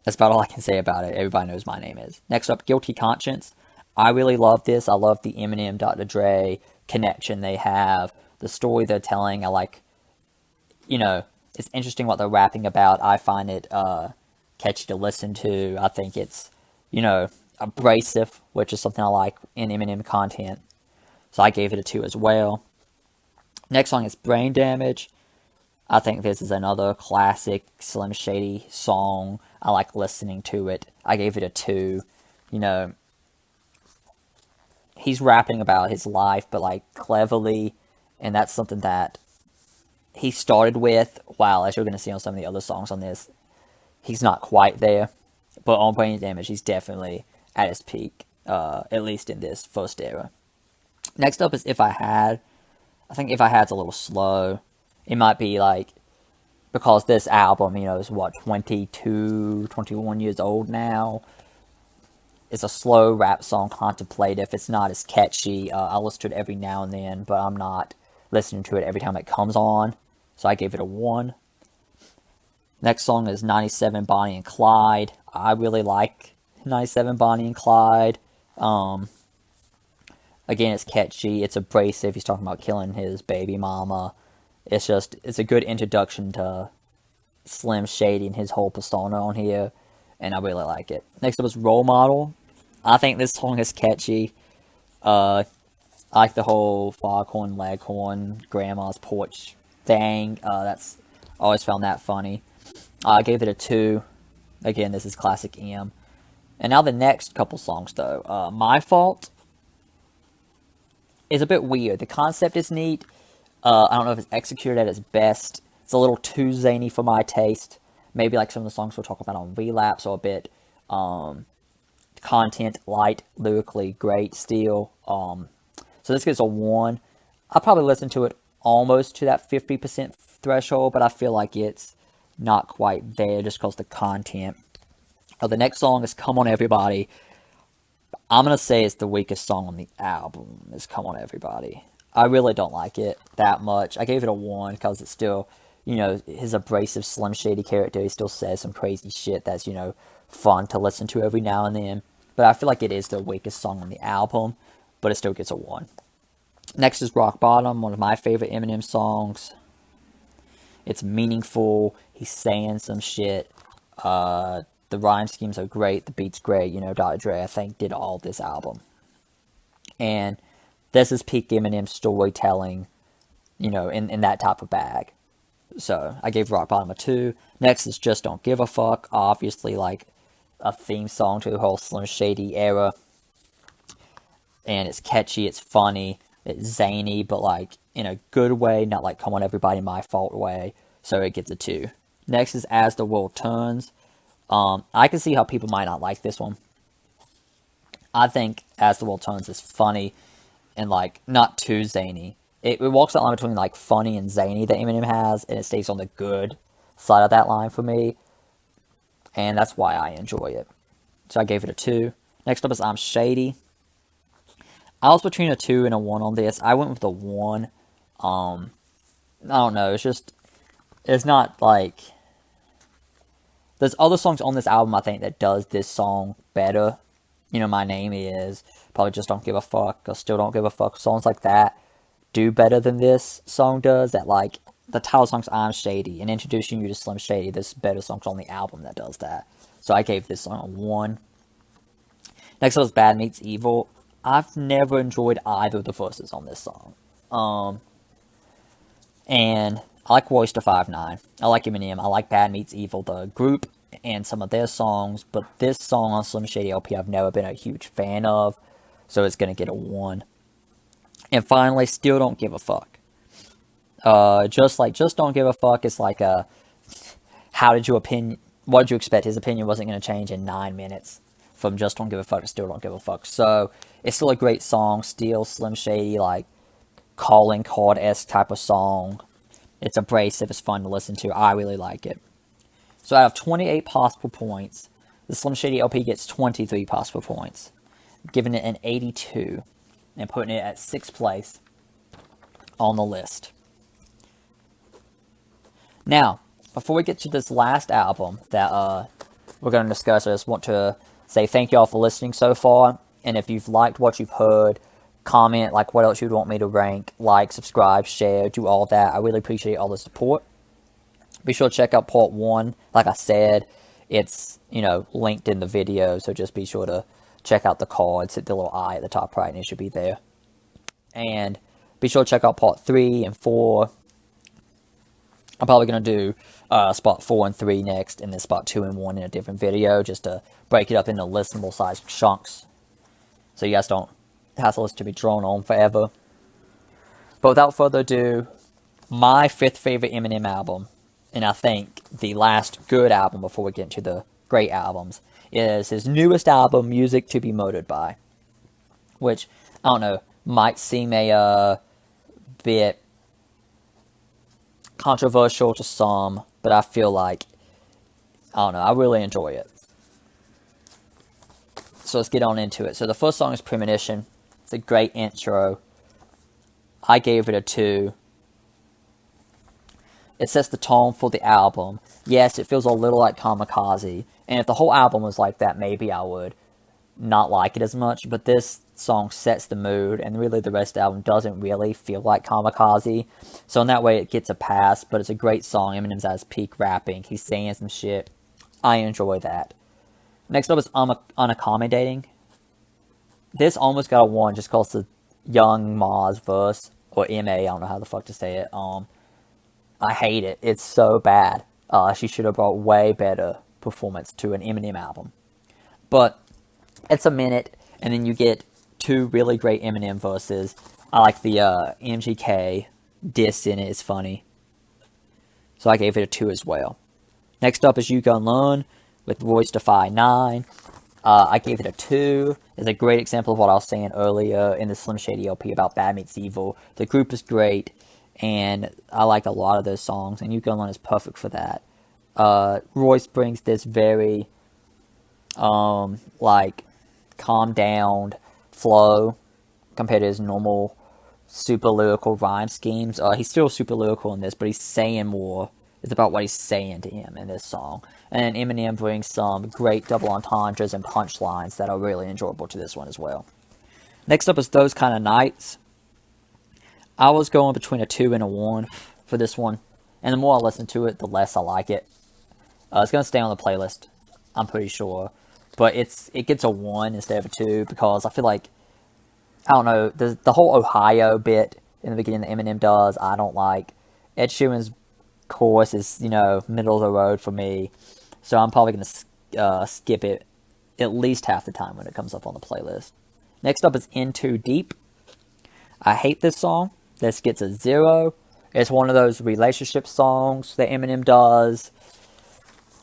That's about all I can say about it. Everybody knows My Name Is. Next up, Guilty Conscience. I really love this. I love the Eminem, Dr. Dre connection they have. The story they're telling. I like, it's interesting what they're rapping about. I find it catchy to listen to. I think it's, abrasive, which is something I like in Eminem content. So I gave it a 2 as well. Next song is Brain Damage. I think this is another classic Slim Shady song. I like listening to it. I gave it a 2. He's rapping about his life, but cleverly, and that's something that he started with, while, as you're going to see on some of the other songs on this, he's not quite there. But on Brain Damage, he's definitely at his peak, at least in this first era. Next up is If I Had. I think If I Had's a little slow. It might be because this album, is 22, 21 years old now. It's a slow rap song, contemplative. It's not as catchy. I listen to it every now and then, but I'm not listening to it every time it comes on. So I gave it a 1. Next song is 97 Bonnie and Clyde. I really like 97 Bonnie and Clyde. Again, it's catchy. It's abrasive. He's talking about killing his baby mama. It's a good introduction to Slim Shady and his whole persona on here, and I really like it. Next up is Role Model. I think this song is catchy. I like the whole foghorn, leghorn, grandma's porch thing. I always found that funny. I gave it a 2. Again, this is classic M. And now the next couple songs, though. My Fault is a bit weird. The concept is neat. I don't know if it's executed at its best. It's a little too zany for my taste. Maybe some of the songs we'll talk about on Relapse are a bit content light, lyrically great still. So this gets a 1. I'll probably listen to it almost to that 50% threshold, but I feel like it's not quite there just because the content. The next song is Come On Everybody. I'm going to say it's the weakest song on the album, is Come On Everybody. I really don't like it that much. I gave it a 1 because it's still, his abrasive Slim Shady character. He still says some crazy shit that's, fun to listen to every now and then. But I feel like it is the weakest song on the album, but it still gets a 1. Next is Rock Bottom, one of my favorite Eminem songs. It's meaningful. He's saying some shit. The rhyme schemes are great. The beat's great. Dr. Dre, I think, did all of this album. And this is peak Eminem storytelling, in that type of bag. So I gave Rock Bottom a 2. Next is Just Don't Give a Fuck. Obviously, a theme song to the whole Slim Shady era. And it's catchy, it's funny, it's zany, but in a good way, not Come On Everybody, My Fault way. So it gets a 2. Next is As the World Turns. I can see how people might not like this one. I think As the World Turns is funny and like not too zany. It walks that line between like funny and zany that Eminem has, and it stays on the good side of that line for me, and that's why I enjoy it. So I gave it a 2. Next up is I'm Shady. I was between a 2 and a 1 on this. I went with a 1. I don't know. It's not like there's other songs on this album I think that does this song better. You know, My Name Is, probably Just Don't Give a Fuck, or Still Don't Give a Fuck. Songs like that do better than this song does. That like the title song's I'm Shady and introducing you to Slim Shady. There's better songs on the album that does that. So I gave this song a 1. Next up is Bad Meets Evil. I've never enjoyed either of the verses on this song. And I like Royce da 5'9". I like Eminem. I like Bad Meets Evil, the group, and some of their songs. But this song on Slim Shady LP, I've never been a huge fan of. So it's going to get a 1. And finally, Still Don't Give a Fuck. Just Don't Give a Fuck is like a, what did you expect? His opinion wasn't going to change in 9 minutes from Just Don't Give a Fuck to Still Don't Give a Fuck. So it's still a great song. Still Slim Shady, like calling card-esque type of song. It's abrasive. It's fun to listen to. I really like it. So out of 28 possible points, the Slim Shady LP gets 23 possible points, giving it an 82 and putting it at 6th place on the list. Now, before we get to this last album that we're going to discuss, I just want to say thank you all for listening so far. And if you've liked what you've heard, comment like what else you'd want me to rank, like, subscribe, share, do all that. I really appreciate all the support. Be sure to check out part 1. Like I said, it's, linked in the video, so just be sure to check out the cards. Hit the little eye at the top right, and it should be there. And be sure to check out part 3 and 4. I'm probably going to do spot 4 and 3 next, and then spot 2 and 1 in a different video, just to break it up into listenable sized chunks, so you guys don't have to listen to me drone on forever. But without further ado, my 5th favorite Eminem album, and I think the last good album before we get into the great albums, is his newest album, Music to Be Murdered By, which, I don't know, might seem a bit controversial to some, but I feel like, I don't know, I really enjoy it. So let's get on into it. So the first song is Premonition. It's a great intro. I gave it a 2. It sets the tone for the album. Yes, it feels a little like Kamikaze, and if the whole album was like that, maybe I would not like it as much, but this song sets the mood, and really the rest of the album doesn't really feel like Kamikaze, so in that way it gets a pass, but it's a great song. Eminem's at his peak rapping. He's saying some shit. I enjoy that. Next up is Unaccommodating. This almost got a 1 just because the Young Ma's verse, or M.A., I don't know how the fuck to say it. I hate it. It's so bad. She should have brought way better performance to an Eminem album. But it's a minute, and then you get 2 really great Eminem verses. I like the MGK diss in it. It's funny. So I gave it a 2 as well. Next up is You Gon Learn with Royce da 5'9". I gave it a 2. It's a great example of what I was saying earlier in the Slim Shady LP about Bad Meets Evil. The group is great, and I like a lot of those songs, and You Gon Learn is perfect for that. Royce brings this very, calm down flow compared to his normal super lyrical rhyme schemes. He's still super lyrical in this, but he's saying more. It's about what he's saying to him in this song. And Eminem brings some great double entendres and punchlines that are really enjoyable to this one as well. Next up is Those Kind of Nights. I was going between a 2 and a 1 for this one. And the more I listen to it, the less I like it. It's going to stay on the playlist, I'm pretty sure. But it gets a 1 instead of a 2 because I feel like, I don't know, the whole Ohio bit in the beginning that Eminem does, I don't like. Ed Sheeran's chorus is, middle of the road for me. So I'm probably going to skip it at least half the time when it comes up on the playlist. Next up is In Too Deep. I hate this song. This gets a 0. It's one of those relationship songs that Eminem does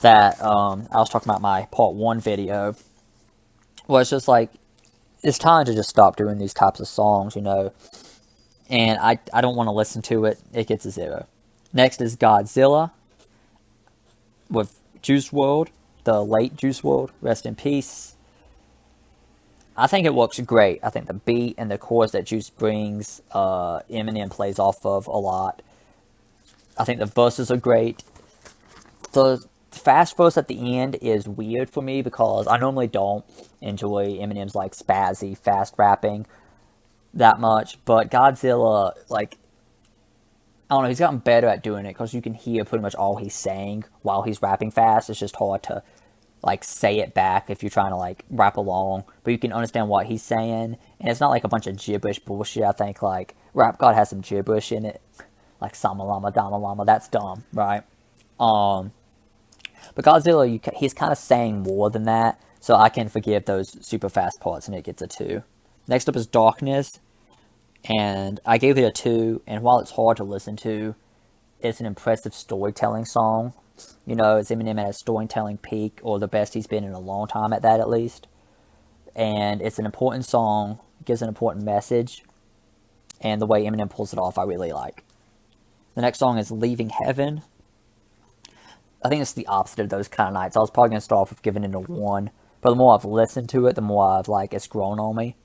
that I was talking about my part 1 video. Well, it's just like, it's time to just stop doing these types of songs, you know. And I don't want to listen to it. It gets a 0. Next is Godzilla with Juice WRLD, the late Juice WRLD, rest in peace. I think it works great. I think the beat and the chorus that Juice brings, Eminem plays off of a lot. I think the verses are great. The fast verse at the end is weird for me because I normally don't enjoy Eminem's like spazzy fast rapping that much, but Godzilla, like, I don't know, he's gotten better at doing it because you can hear pretty much all he's saying while he's rapping fast. It's just hard to like say it back if you're trying to like rap along, but you can understand what he's saying, and it's not like a bunch of gibberish bullshit. I think like Rap God has some gibberish in it, like Sama Lama Dama Lama. That's dumb, right? But Godzilla, he's kind of saying more than that, so I can forgive those super fast parts, and it gets a 2. Next up is Darkness, and I gave it a 2, and while it's hard to listen to, it's an impressive storytelling song. You know, it's Eminem at his storytelling peak, or the best he's been in a long time at that, at least. And it's an important song, gives an important message, and the way Eminem pulls it off, I really like. The next song is Leaving Heaven. I think it's the opposite of those kind of nights. I was probably going to start off with giving it a 1, but the more I've listened to it, the more I've, like, it's grown on me.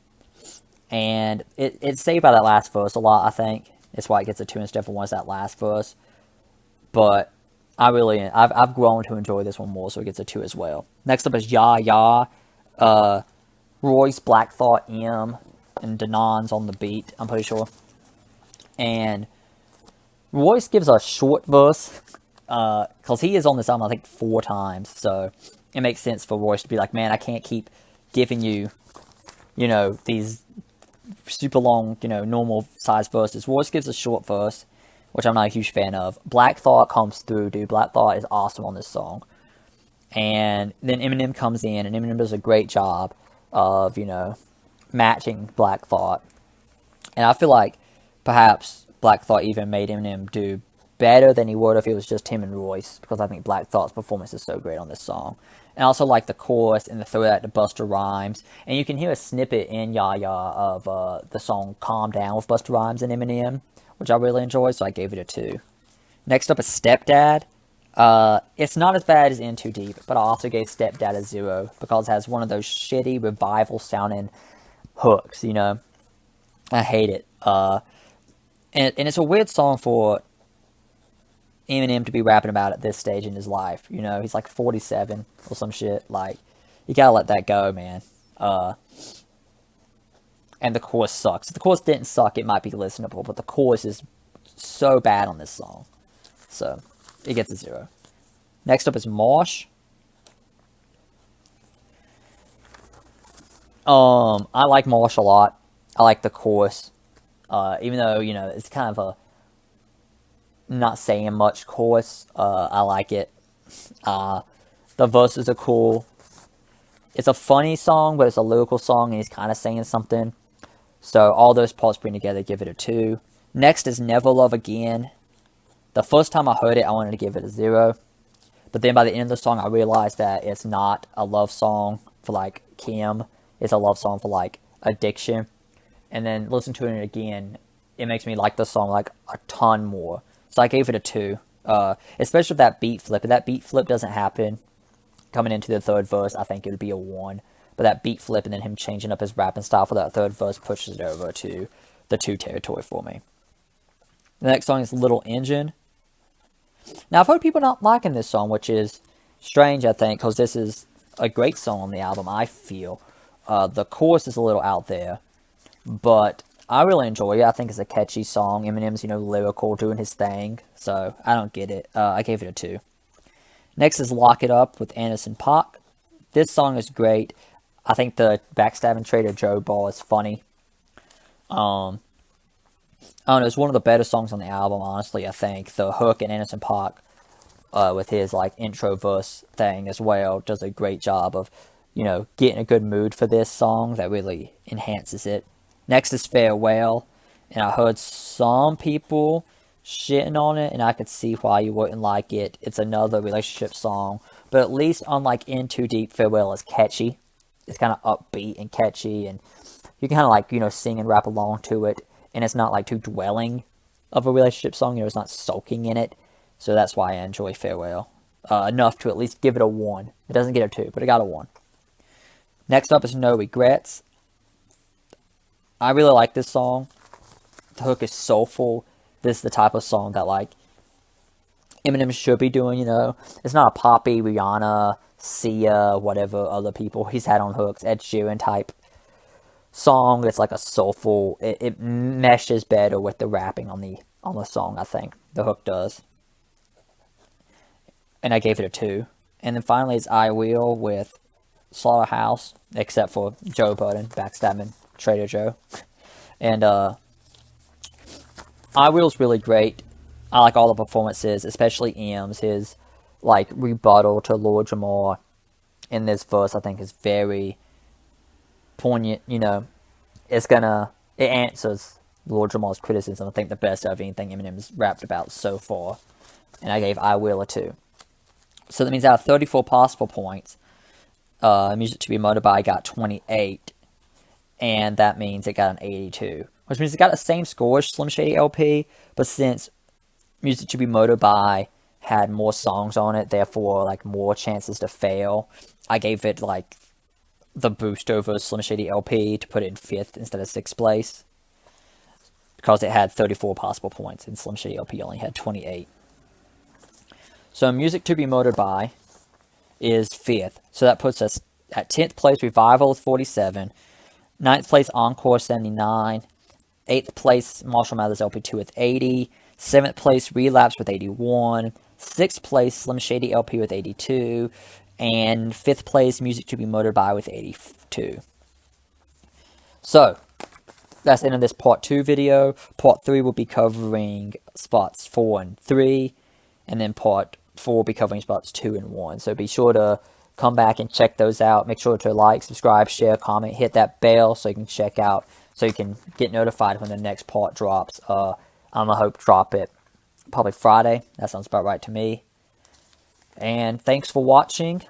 And it's saved by that last verse a lot, I think. It's why it gets a 2 instead of 1, is that last verse. But I've grown to enjoy this one more, so it gets a 2 as well. Next up is Ya Ya. Royce, Black Thought, M, and Danon's on the beat, I'm pretty sure. And Royce gives a short verse, because he is on this album, I think, 4 times, so it makes sense for Royce to be like, man, I can't keep giving you, you know, these super long, you know, normal size verses. Royce gives a short verse, which I'm not a huge fan of. Black Thought comes through, dude. Black Thought is awesome on this song. And then Eminem comes in, and Eminem does a great job of, you know, matching Black Thought. And I feel like perhaps Black Thought even made Eminem do better than he would if it was just him and Royce, because I think Black Thought's performance is so great on this song. And I also like the chorus and the throwback to Busta Rhymes. And you can hear a snippet in Ya Ya of the song Calm Down with Busta Rhymes and Eminem, which I really enjoy, so I gave it a 2. Next up is Stepdad. It's not as bad as In Too Deep, but I also gave Stepdad a 0 because it has one of those shitty revival-sounding hooks, you know? I hate it. And it's a weird song for Eminem to be rapping about at this stage in his life. You know, he's like 47 or some shit. Like, you gotta let that go, man. And the chorus sucks. If the chorus didn't suck, it might be listenable, but the chorus is so bad on this song. So, it gets a 0. Next up is Mosh. I like Mosh a lot. I like the chorus. Even though, you know, it's kind of a not saying much chorus, I like it. The verses are cool. It's a funny song, but it's a lyrical song, and he's kind of saying something. So all those parts bring together, give it a 2. Next is Never Love Again. The first time I heard it, I wanted to give it a 0. But then by the end of the song, I realized that it's not a love song for, like, Kim. It's a love song for, like, addiction. And then listen to it again, it makes me like the song, like, a ton more. So I gave it a 2. Especially with that beat flip. If that beat flip doesn't happen coming into the third verse, I think it would be a 1. But that beat flip and then him changing up his rapping style for that third verse pushes it over to the 2 territory for me. The next song is Little Engine. Now, I've heard people not liking this song, which is strange, I think, because this is a great song on the album, I feel. The chorus is a little out there, but I really enjoy it. I think it's a catchy song. Eminem's, you know, lyrical, doing his thing, so I don't get it. I gave it a 2. Next is Lock It Up with Anderson .Paak. This song is great. I think the backstabbing Trader Joe ball is funny. I don't know, it's one of the better songs on the album, honestly, I think. The hook and Anderson .Paak, with his, like, intro verse thing as well, does a great job of, you know, getting a good mood for this song that really enhances it. Next is Farewell, and I heard some people shitting on it, and I could see why you wouldn't like it. It's another relationship song, but at least unlike In Too Deep, Farewell is catchy. It's kind of upbeat and catchy, and you can kind of like, sing and rap along to it, and it's not like too dwelling of a relationship song. It's not sulking in it. So that's why I enjoy Farewell enough to at least give it a 1. It doesn't get a 2, but it got a 1. Next up is No Regrets. I really like this song. The hook is soulful. This is the type of song that like Eminem should be doing, It's not a poppy Rihanna, Sia, whatever other people he's had on hooks, Ed Sheeran type song. It's like a soulful, it meshes better with the rapping on the song, I think. The hook does. And I gave it a 2. And then finally it's I Will with Slaughterhouse, except for Joe Budden backstabbing Trader Joe. And I Will's really great. I like all the performances, especially M's. His like rebuttal to Lord Jamar in this verse, I think, is very poignant. It answers Lord Jamar's criticism, I think, the best of anything Eminem's rapped about so far. And I gave I Will a 2. So that means out of 34 possible points, Music to Be Motivated by got 28. And that means it got an 82. Which means it got the same score as Slim Shady LP, but since Music to Be Motivated by had more songs on it, therefore like more chances to fail, I gave it like the boost over Slim Shady LP to put it in 5th instead of 6th place, because it had 34 possible points and Slim Shady LP only had 28. So Music to Be Motivated by is 5th, so that puts us at 10th place. Revival is 47, 9th place Encore 79, 8th place Marshall Mathers LP2 with 80, 7th place Relapse with 81, 6th place Slim Shady LP with 82, and 5th place Music to Be Motivated by with 82. So, that's the end of this part 2 video. Part 3 will be covering spots 4 and 3, and then part 4 will be covering spots 2 and 1. So be sure to come back and check those out. Make sure to like, subscribe, share, comment, hit that bell so you can check out, so you can get notified when the next part drops. I'm gonna hope drop it probably Friday. That sounds about right to me. And thanks for watching.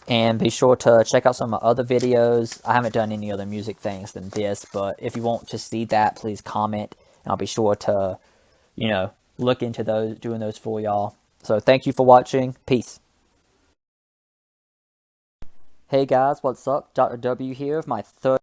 And be sure to check out some of my other videos. I haven't done any other music things than this, but if you want to see that, please comment. And I'll be sure to, look into doing those for y'all. So thank you for watching. Peace. Hey guys, what's up? Dr. W here with my third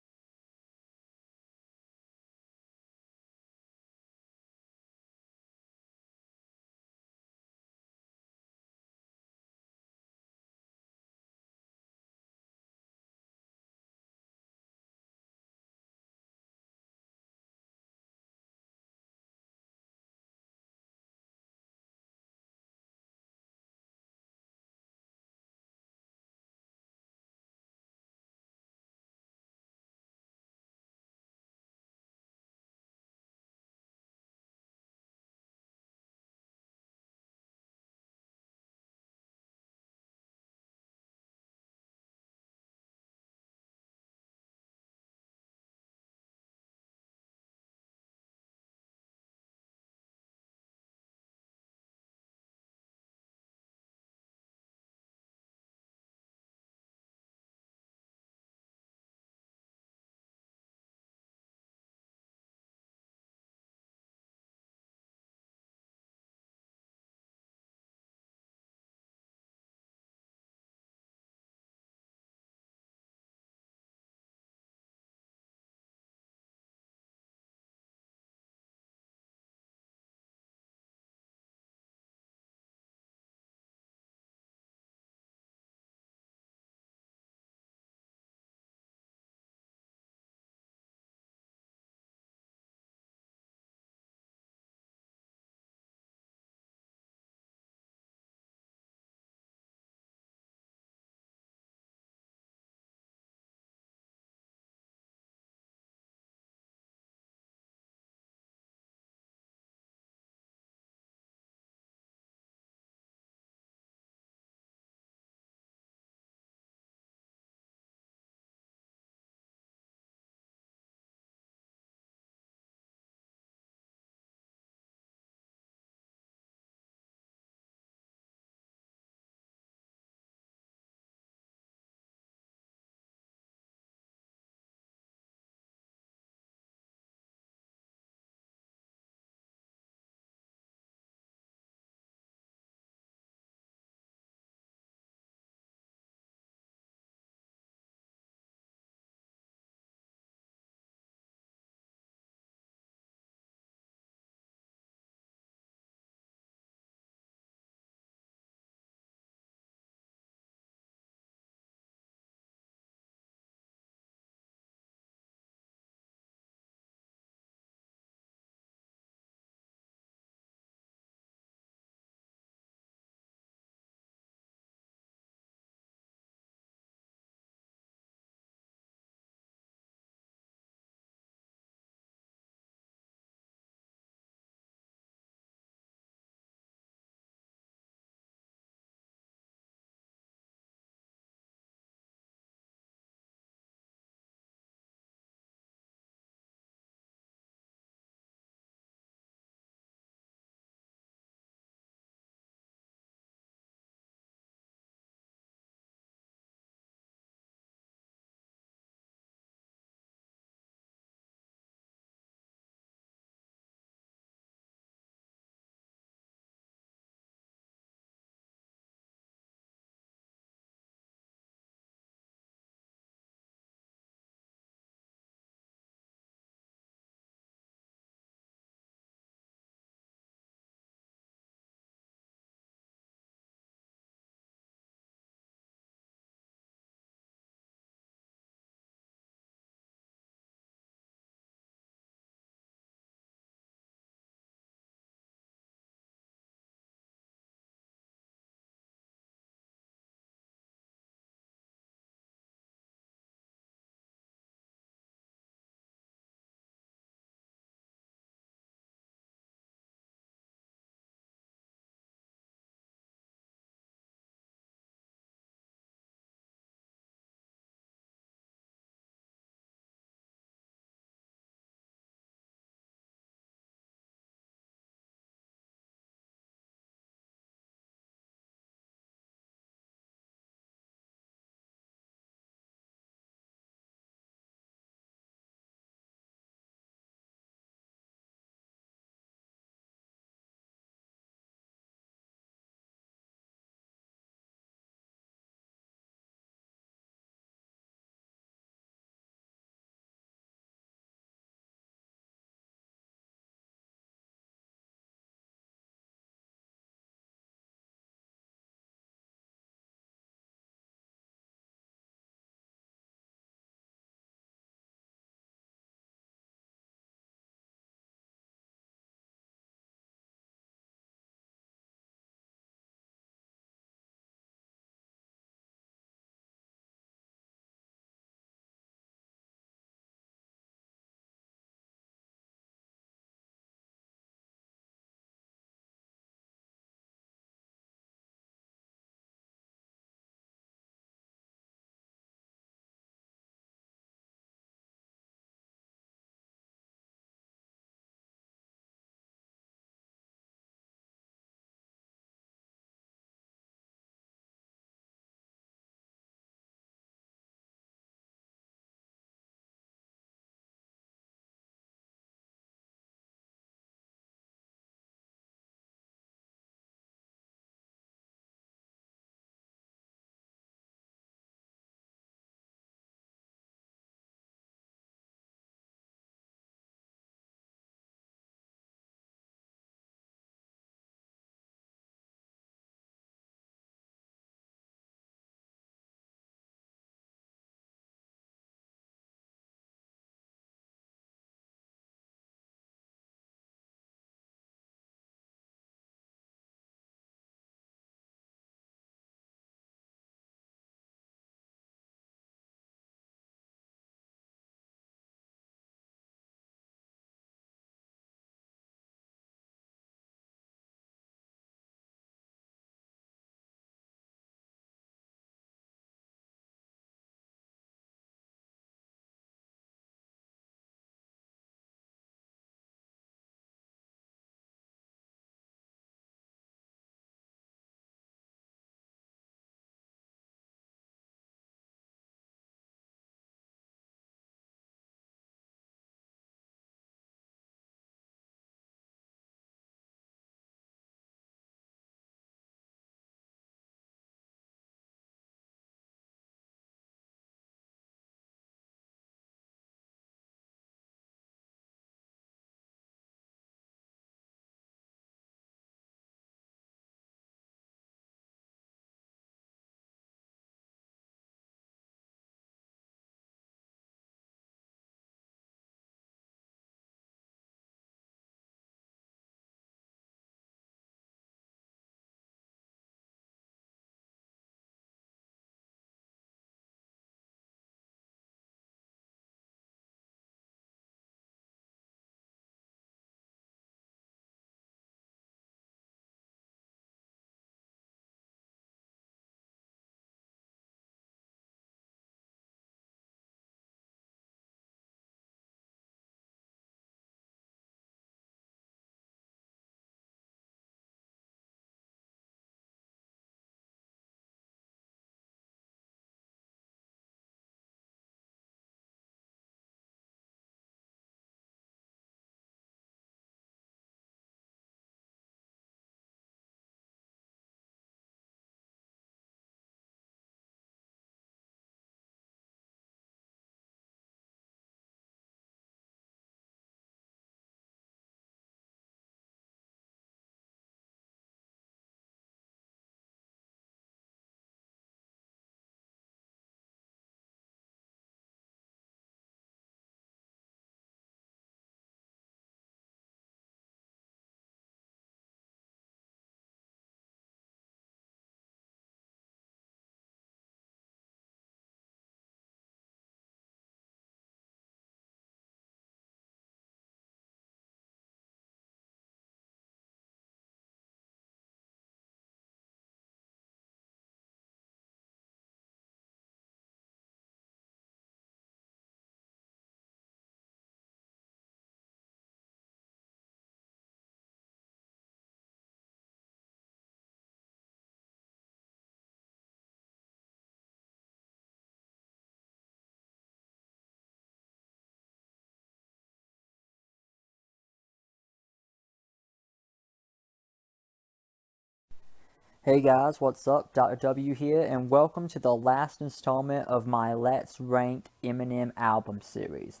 Hey guys, what's up? Dr. W here, and welcome to the last installment of my Let's Rank Eminem album series.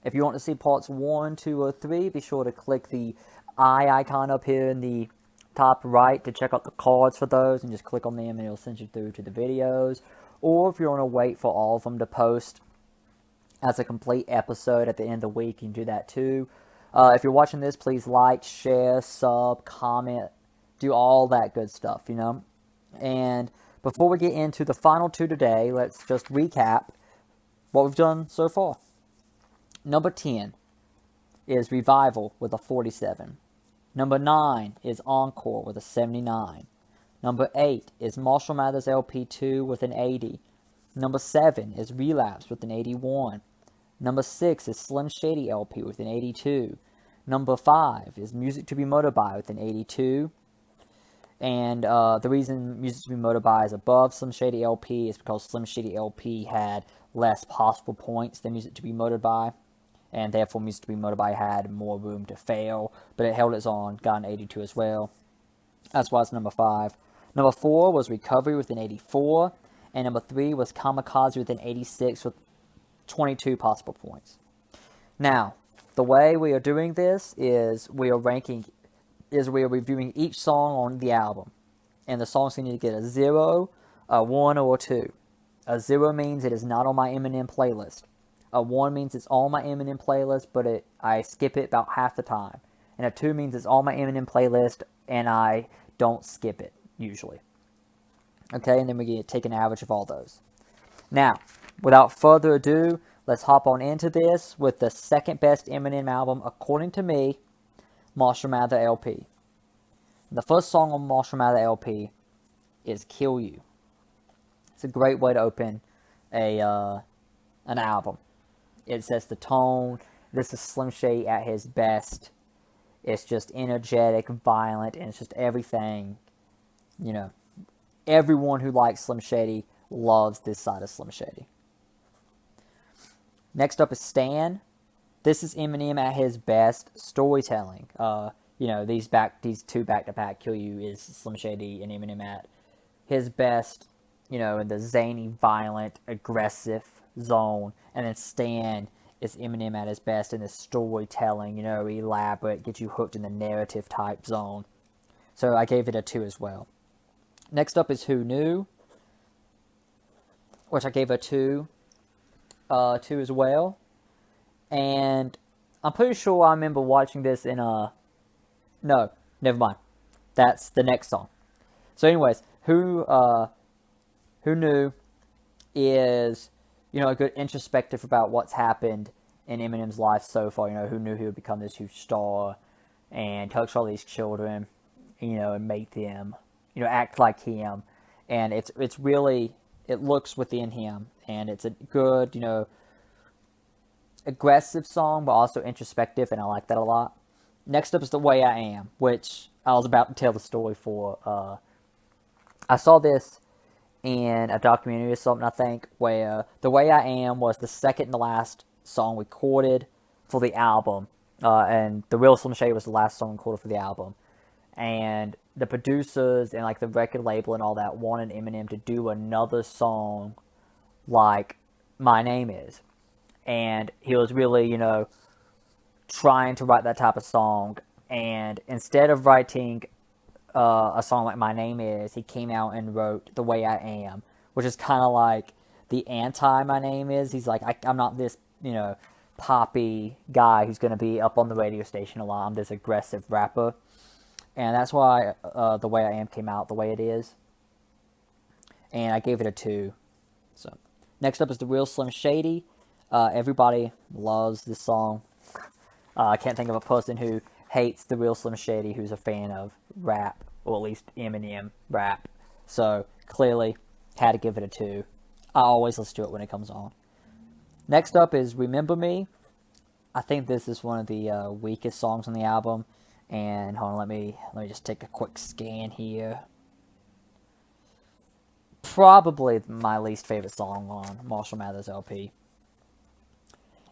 If you want to see parts 1, 2, or 3, be sure to click the eye icon up here in the top right to check out the cards for those, and just click on them and it'll send you through to the videos. Or if you want to wait for all of them to post as a complete episode at the end of the week, you can do that too. If you're watching this, please like, share, sub, comment, do all that good stuff, you know. And before we get into the final two today, let's just recap what we've done so far. Number 10 is Revival with a 47. Number 9 is Encore with a 79. Number 8 is Marshall Mathers LP2 with an 80. Number 7 is Relapse with an 81. Number 6 is Slim Shady LP with an 82. Number 5 is Music to Be Murdered By with an 82. And the reason Music to Be Murdered By is above Slim Shady LP is because Slim Shady LP had less possible points than Music to Be Murdered By, and therefore Music to Be Murdered By had more room to fail, but it held its own, got an 82 as well. That's why it's number 5. Number 4 was Recovery with an 84, and number 3 was Kamikaze with an 86 with 22 possible points. Now, the way we are doing this is we are reviewing each song on the album, and the songs need to get a 0, a 1, or a 2. A 0 means it is not on my Eminem playlist. A 1 means it's on my Eminem playlist, but I skip it about half the time. And a 2 means it's on my Eminem playlist, and I don't skip it, usually. Okay, and then we take an average of all those. Now, without further ado, let's hop on into this with the second best Eminem album, according to me, Marshall Mathers LP. The first song on Marshall Mathers LP is Kill You. It's a great way to open an album. It sets the tone. This is Slim Shady at his best. It's just energetic, violent, and it's just everything. You know, everyone who likes Slim Shady loves this side of Slim Shady. Next up is Stan. This is Eminem at his best storytelling. These two back-to-back Kill You is Slim Shady and Eminem at his best, in the zany, violent, aggressive zone. And then Stan is Eminem at his best in the storytelling, elaborate, get you hooked in the narrative type zone. So I gave it a 2 as well. Next up is Who Knew, which I gave a 2 as well. And I'm pretty sure I remember watching this in a... No, never mind. That's the next song. So anyways, Who Knew is, a good introspective about what's happened in Eminem's life so far. Who knew he would become this huge star and touch all these children, and make them, act like him. And it's really, it looks within him. And it's a good, aggressive song, but also introspective, and I like that a lot. Next up is The Way I Am, which I was about to tell the story for. I saw this in a documentary or something, I think, where The Way I Am was the second to last song recorded for the album, and The Real Slim Shady was the last song recorded for the album. And the producers and the record label and all that wanted Eminem to do another song like My Name Is. And he was really, trying to write that type of song. And instead of writing a song like My Name Is, he came out and wrote The Way I Am, which is kind of like the anti My Name Is. He's like, I'm not this, poppy guy who's going to be up on the radio station a lot. I'm this aggressive rapper. And that's why The Way I Am came out the way it is. And I gave it a 2. So next up is The Real Slim Shady. Everybody loves this song. I can't think of a person who hates The Real Slim Shady who's a fan of rap, or at least Eminem rap. So clearly had to give it a 2. I always listen to it when it comes on. Next up is Remember Me. I think this is one of the weakest songs on the album. And hold on, let me just take a quick scan here. Probably my least favorite song on Marshall Mathers LP.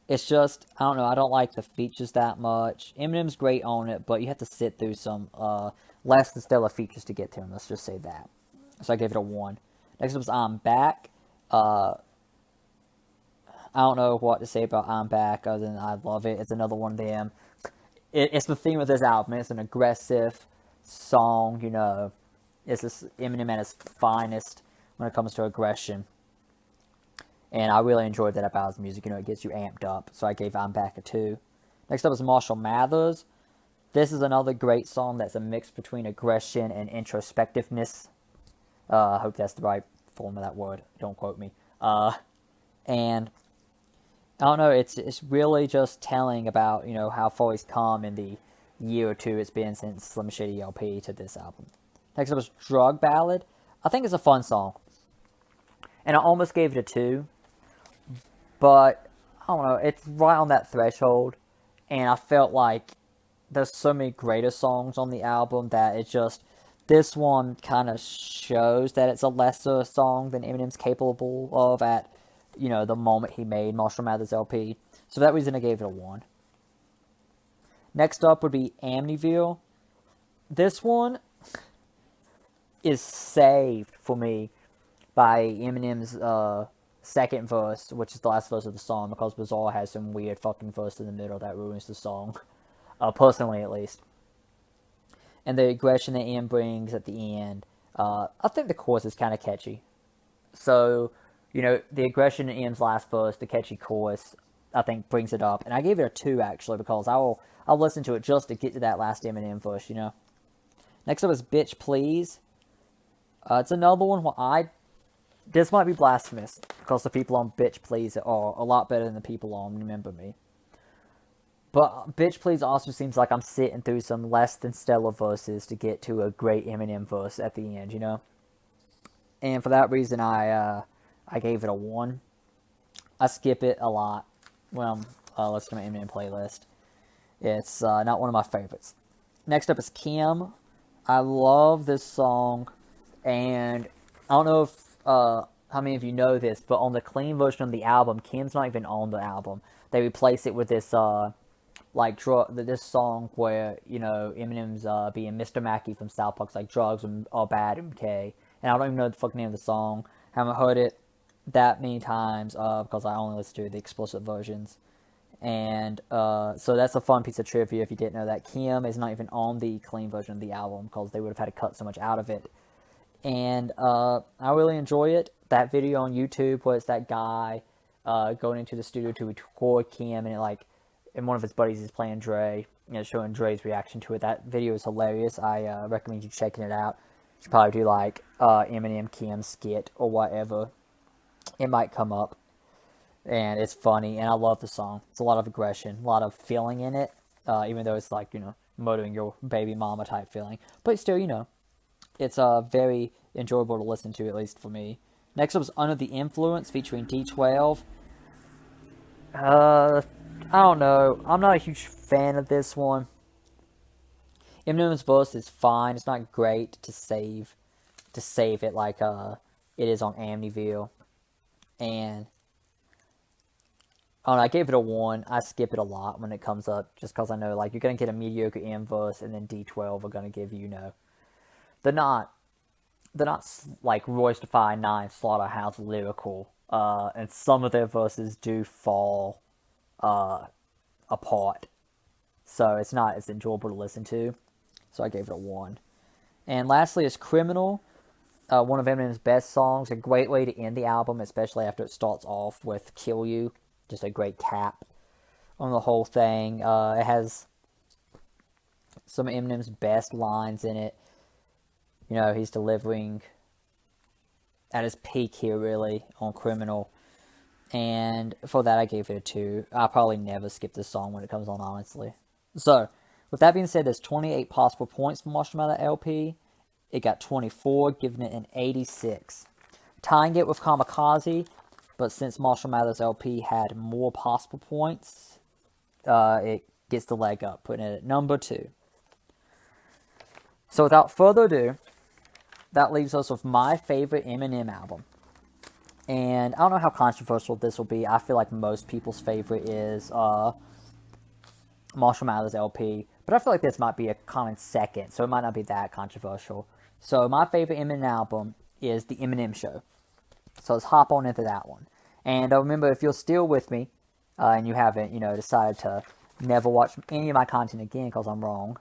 It's just, I don't like the features that much. Eminem's great on it, but you have to sit through some less than stellar features to get to him. Let's just say that. So I gave it a 1. Next up was I'm Back. I don't know what to say about I'm Back other than I love it. It's another one of them. It's the theme of this album. It's an aggressive song, you know. It's this Eminem at his finest when it comes to aggression. And I really enjoyed that about his music. You know, it gets you amped up. So I gave I'm Back a 2. Next up is Marshall Mathers. This is another great song that's a mix between aggression and introspectiveness. I hope that's the right form of that word. Don't quote me. And I don't know, it's really just telling about, you know, how far he's come in the year or two it's been since Slim Shady LP to this album. Next up is Drug Ballad. I think it's a fun song. And I almost gave it a 2. But, I don't know, it's right on that threshold. And I felt like there's so many greater songs on the album that it just... This one kind of shows that it's a lesser song than Eminem's capable of at, you know, the moment he made Marshall Mathers LP. So for that reason I gave it a 1. Next up would be Amityville. This one is saved for me by Eminem's second verse, which is the last verse of the song, because Bizarre has some weird fucking verse in the middle that ruins the song. Personally, at least. And the aggression that Em brings at the end, I think the chorus is kind of catchy. So, you know, the aggression in Em's last verse, the catchy chorus, I think brings it up. And I gave it a 2, actually, because I'll listen to it just to get to that last Eminem verse, you know. Next up is Bitch Please. It's another one where this might be blasphemous, because the people on Bitch Please are a lot better than the people on Remember Me. But Bitch Please also seems like I'm sitting through some less than stellar verses to get to a great Eminem verse at the end, you know? And for that reason, I gave it a 1. I skip it a lot when I'm listening to my Eminem playlist. It's not one of my favorites. Next up is Kim. I love this song, and I don't know if how many of you know this, but on the clean version of the album, Kim's not even on the album. They replace it with this this song where, you know, Eminem's being Mr. Mackey from South Park's like drugs are bad and okay. And I don't even know the fucking name of the song. Haven't heard it that many times because I only listen to the explicit versions. And so that's a fun piece of trivia if you didn't know that. Kim is not even on the clean version of the album because they would have had to cut so much out of it. And I really enjoy it. That video on YouTube where it's that guy going into the studio to record Kim, and one of his buddies is playing Dre, you know, showing Dre's reaction to it. That video is hilarious. I recommend you checking it out. You should probably do Eminem Kim skit or whatever. It might come up. And it's funny, and I love the song. It's a lot of aggression, a lot of feeling in it, even though it's murdering your baby mama type feeling. But still, it's very enjoyable to listen to, at least for me. Next up is Under the Influence, featuring D12. I don't know. I'm not a huge fan of this one. Eminem's verse is fine. It's not great to save it like it is on Amityville. And I gave it a 1. I skip it a lot when it comes up, just because I know you're gonna get a mediocre M verse, and then D12 are gonna give you, they're not Royce da 5'9" Slaughterhouse lyrical, and some of their verses do fall apart, so it's not as enjoyable to listen to. So I gave it a 1. And lastly is Criminal, one of Eminem's best songs, a great way to end the album, especially after it starts off with Kill You. Just a great cap on the whole thing. It has some of Eminem's best lines in it. He's delivering at his peak here, really, on Criminal. And for that, I gave it a 2. I'll probably never skip this song when it comes on, honestly. So, with that being said, there's 28 possible points for Marshall Mathers LP. It got 24, giving it an 86. Tying it with Kamikaze, but since Marshall Mathers LP had more possible points, it gets the leg up, putting it at number 2. So without further ado, that leaves us with my favorite Eminem album. And I don't know how controversial this will be. I feel like most people's favorite is Marshall Mathers LP. But I feel like this might be a common second, so it might not be that controversial. So my favorite Eminem album is The Eminem Show. So let's hop on into that one. And remember, if you're still with me, and you haven't, decided to never watch any of my content again because I'm wrong,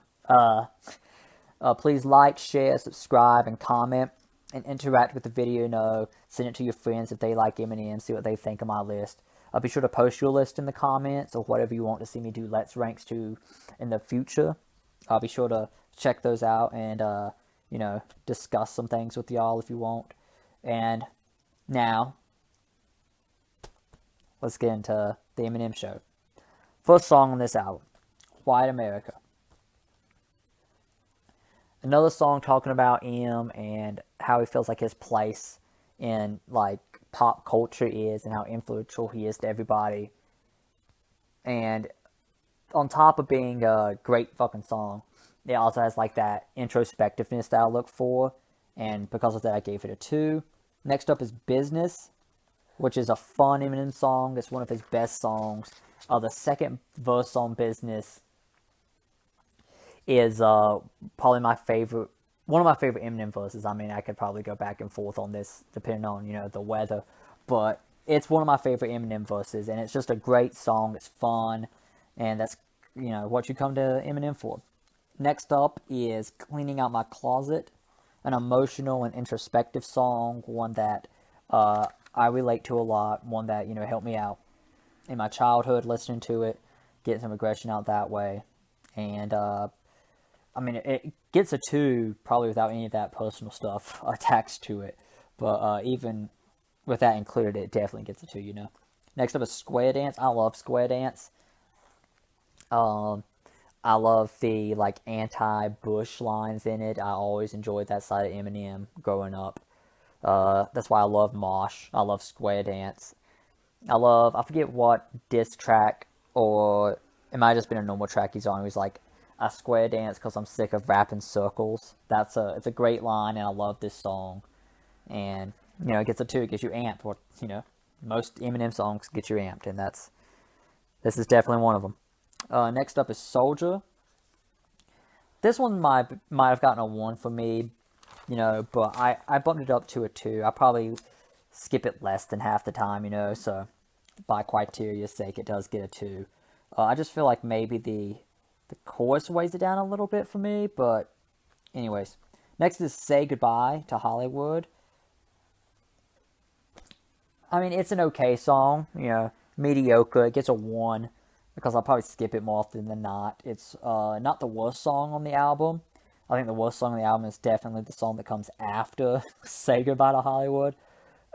please like, share, subscribe, and comment, and interact with the video. Send it to your friends if they like Eminem, see what they think of my list. Be sure to post your list in the comments or whatever you want to see me do Let's Ranks to in the future. I'll be sure to check those out and, discuss some things with y'all if you want. And now, let's get into the Eminem Show. First song on this album, White America. Another song talking about M and how he feels like his place in like pop culture is and how influential he is to everybody. And on top of being a great fucking song, it also has like that introspectiveness that I look for, and because of that I gave it a 2. Next up is Business, which is a fun Eminem song. It's one of his best songs. The second verse on Business is probably my favorite, one of my favorite Eminem verses. I mean, I could probably go back and forth on this depending on, the weather, but it's one of my favorite Eminem verses, and it's just a great song. It's fun, and that's, what you come to Eminem for. Next up is Cleaning Out My Closet, an emotional and introspective song, one that I relate to a lot, one that, helped me out in my childhood listening to it, getting some aggression out that way. And, it gets a 2 probably without any of that personal stuff attached to it. But even with that included, it definitely gets a 2, Next up is Square Dance. I love Square Dance. I love the, anti-Bush lines in it. I always enjoyed that side of Eminem growing up. That's why I love Mosh. I love Square Dance. I forget what diss track, or it might have just been a normal track he's on. He was like, I square dance because I'm sick of rapping circles. It's a great line, and I love this song. And, it gets a 2, it gets you amped. Or, most Eminem songs get you amped, and this is definitely one of them. Next up is Soldier. This one might have gotten a 1 for me, but I bumped it up to a 2. I probably skip it less than half the time, so by criteria's sake, it does get a 2. I just feel like maybe the chorus weighs it down a little bit for me, but anyways. Next is Say Goodbye to Hollywood. I mean, it's an okay song, mediocre. It gets a 1 because I'll probably skip it more often than not. It's not the worst song on the album. I think the worst song on the album is definitely the song that comes after Say Goodbye to Hollywood.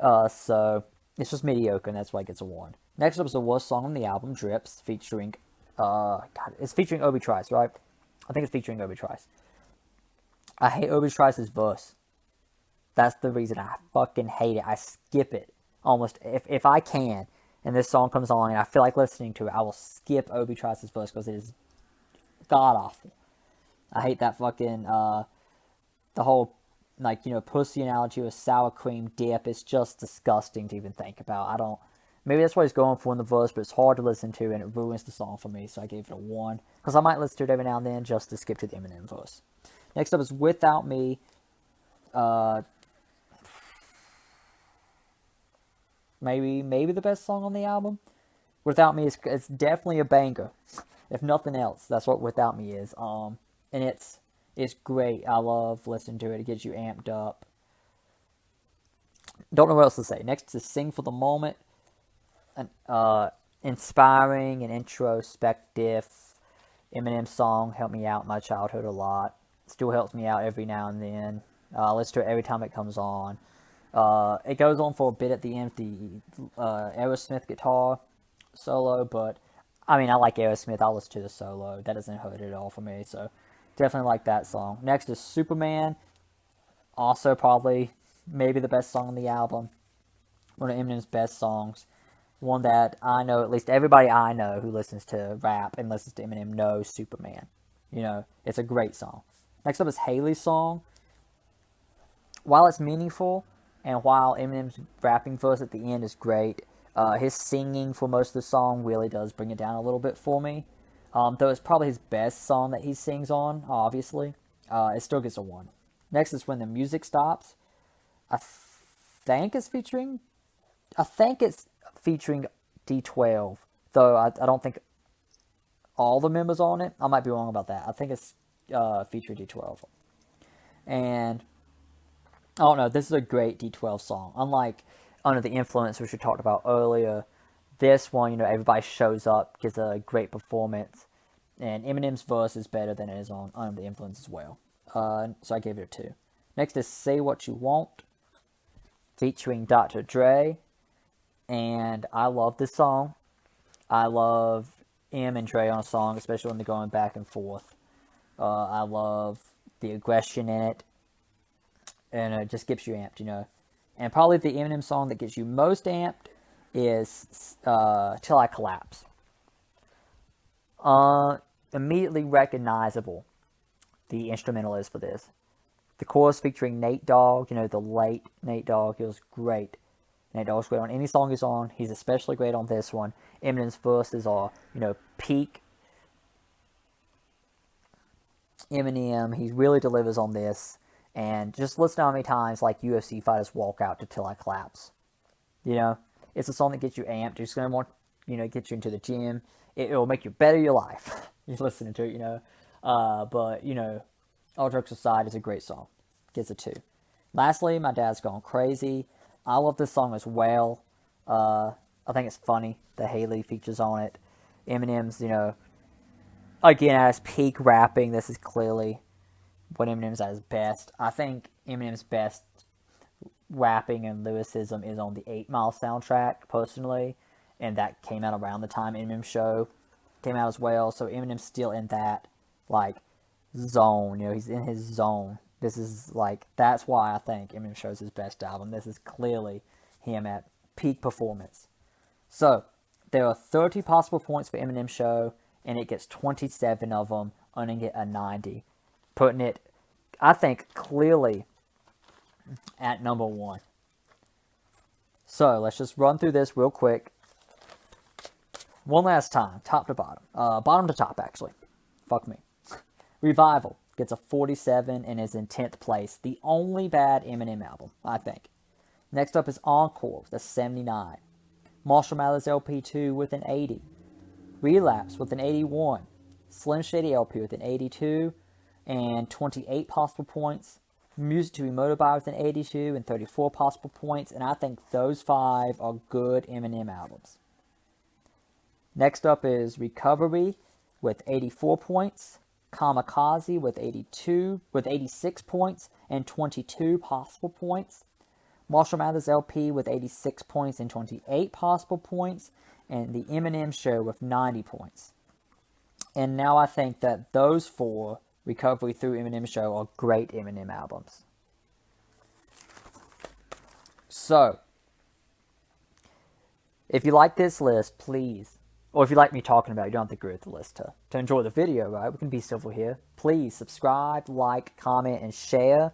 So it's just mediocre, and that's why it gets a 1. Next up is the worst song on the album, Drips, featuring, it's featuring Obi Trice, right? I think it's featuring Obi Trice. I hate Obi Trice's verse. That's the reason I fucking hate it. I skip it almost, if I can, and this song comes on and I feel like listening to it, I will skip Obi Trice's verse because it is god-awful. I hate that fucking, the whole, pussy analogy with sour cream dip. It's just disgusting to even think about. Maybe that's what he's going for in the verse, but it's hard to listen to, and it ruins the song for me, so I gave it a 1. Because I might listen to it every now and then just to skip to the Eminem verse. Next up is Without Me. Maybe the best song on the album. Without Me it's definitely a banger. If nothing else, that's what Without Me is. And it's great. I love listening to it. It gets you amped up. Don't know what else to say. Next is Sing for the Moment. An inspiring and introspective Eminem song. Helped me out in my childhood a lot. Still helps me out every now and then. I listen to it every time it comes on. It goes on for a bit at the end of the Aerosmith guitar solo, but I like Aerosmith. I'll listen to the solo. That doesn't hurt at all for me, so definitely like that song. Next is Superman. Also probably maybe the best song on the album. One of Eminem's best songs. One that I know, at least everybody I know who listens to rap and listens to Eminem knows Superman. It's a great song. Next up is Haley's song. While it's meaningful, and while Eminem's rapping verse at the end is great, his singing for most of the song really does bring it down a little bit for me. Though it's probably his best song that he sings on, obviously. It still gets a 1. Next is When the Music Stops. I think it's featuring. I think it's featuring D12, though I don't think all the members on it. I might be wrong about that. I think it's featuring D12. And I don't know. This is a great D12 song. Unlike Under the Influence, which we talked about earlier, this one, everybody shows up, gives a great performance, and Eminem's verse is better than it is on Under the Influence as well. So I gave it a 2. Next is Say What You Want, featuring Dr. Dre, and I love this song. I love Em and Dre on a song, especially when they're going back and forth. I love the aggression in it, and it just gets you amped, And probably the Eminem song that gets you most amped is Till I Collapse. Immediately recognizable, the instrumental is for this. The chorus featuring Nate Dogg, the late Nate Dogg, he was great. Nate Dogg's great on any song he's on. He's especially great on this one. Eminem's verses are, peak Eminem. He really delivers on this. And just listen to how many times, UFC fighters walk out to Till I Collapse. It's a song that gets you amped. It's going to want, get you into the gym. It will make you better your life. You're listening to it, But, all jokes aside, it's a great song. Gets a 2. Lastly, My Dad's Gone Crazy. I love this song as well. I think it's funny that Haley features on it. Eminem's, again, at his peak rapping, this is clearly when Eminem's at his best. I think Eminem's best rapping and lyricism is on the 8 Mile soundtrack, personally. And that came out around the time Eminem Show came out as well. So Eminem's still in that, zone. He's in his zone. This is, that's Why I think Eminem Show's his best album. This is clearly him at peak performance. So, there are 30 possible points for Eminem Show, and it gets 27 of them, earning it a 90. Putting it, I think, clearly at number 1. So, let's just run through this real quick. One last time, top to bottom. Bottom to top, actually. Fuck me. Revival gets a 47 and is in 10th place. The only bad Eminem album, I think. Next up is Encore with a 79. Marshall Mathers LP 2 with an 80. Relapse with an 81. Slim Shady LP with an 82 and 28 possible points. Music to be Motored By with an 82 and 34 possible points. And I think those 5 are good Eminem albums. Next up is Recovery with 84 points. Kamikaze with 86 points and 22 possible points. Marshall Mathers LP with 86 points and 28 possible points. And the Eminem Show with 90 points. And now I think that those 4, Recovery through Eminem Show, are great Eminem albums. So, if you like this list, please, or if you like me talking about it, you don't have to agree with the list to enjoy the video, right? We can be civil here. Please subscribe, like, comment, and share.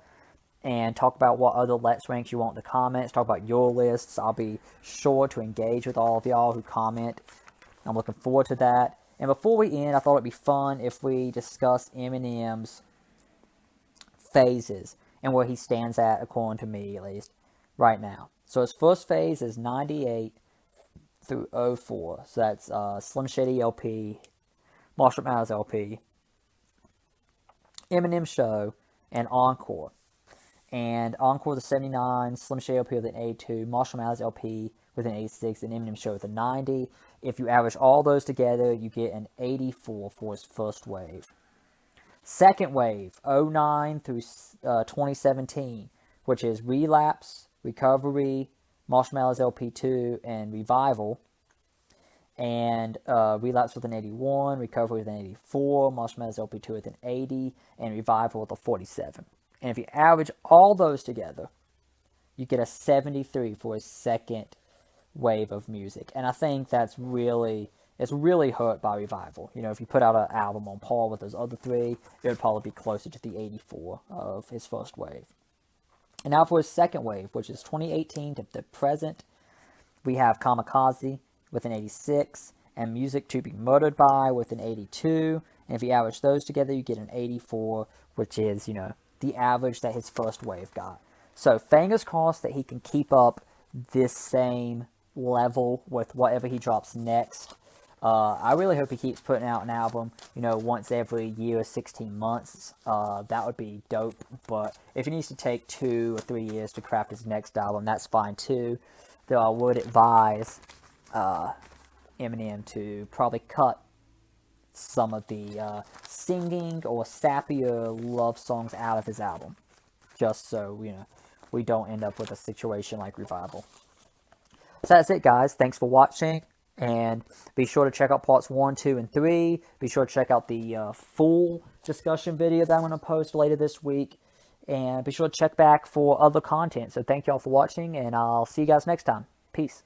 And talk about what other Let's Ranks you want in the comments. Talk about your lists. I'll be sure to engage with all of y'all who comment. I'm looking forward to that. And before we end, I thought it'd be fun if we discuss Eminem's phases and where he stands at, according to me at least, right now. So his first phase is 98 through 04. So that's Slim Shady LP, Marshall Mathers LP, Eminem Show, and Encore. And Encore with a 79, Slim Shady LP with an 82, Marshall Mathers LP with an 86, and Eminem Show with a 90. If you average all those together, you get an 84 for his first wave. Second wave, 09 through 2017, which is Relapse, Recovery, Marshall Mathers LP2, and Revival. And Relapse with an 81, Recovery with an 84, Marshall Mathers LP2 with an 80, and Revival with a 47. And if you average all those together, you get a 73 for his second wave of music. And I think it's really hurt by Revival. If you put out an album on par with those other 3, it would probably be closer to the 84 of his first wave. And now for his second wave, which is 2018 to the present, we have Kamikaze with an 86, and Music to Be Murdered By with an 82. And if you average those together, you get an 84, which is, the average that his first wave got. So fingers crossed that he can keep up this same level with whatever he drops next. I really hope he keeps putting out an album, once every year or 16 months. That would be dope. But if he needs to take 2 or 3 years to craft his next album, that's fine too. Though I would advise Eminem to probably cut some of the singing or sappier love songs out of his album. Just so, we don't end up with a situation like Revival. So that's it, guys. Thanks for watching. And be sure to check out parts 1, 2, and 3. Be sure to check out the full discussion video that I'm going to post later this week. And be sure to check back for other content. So thank y'all for watching, and I'll see you guys next time. Peace.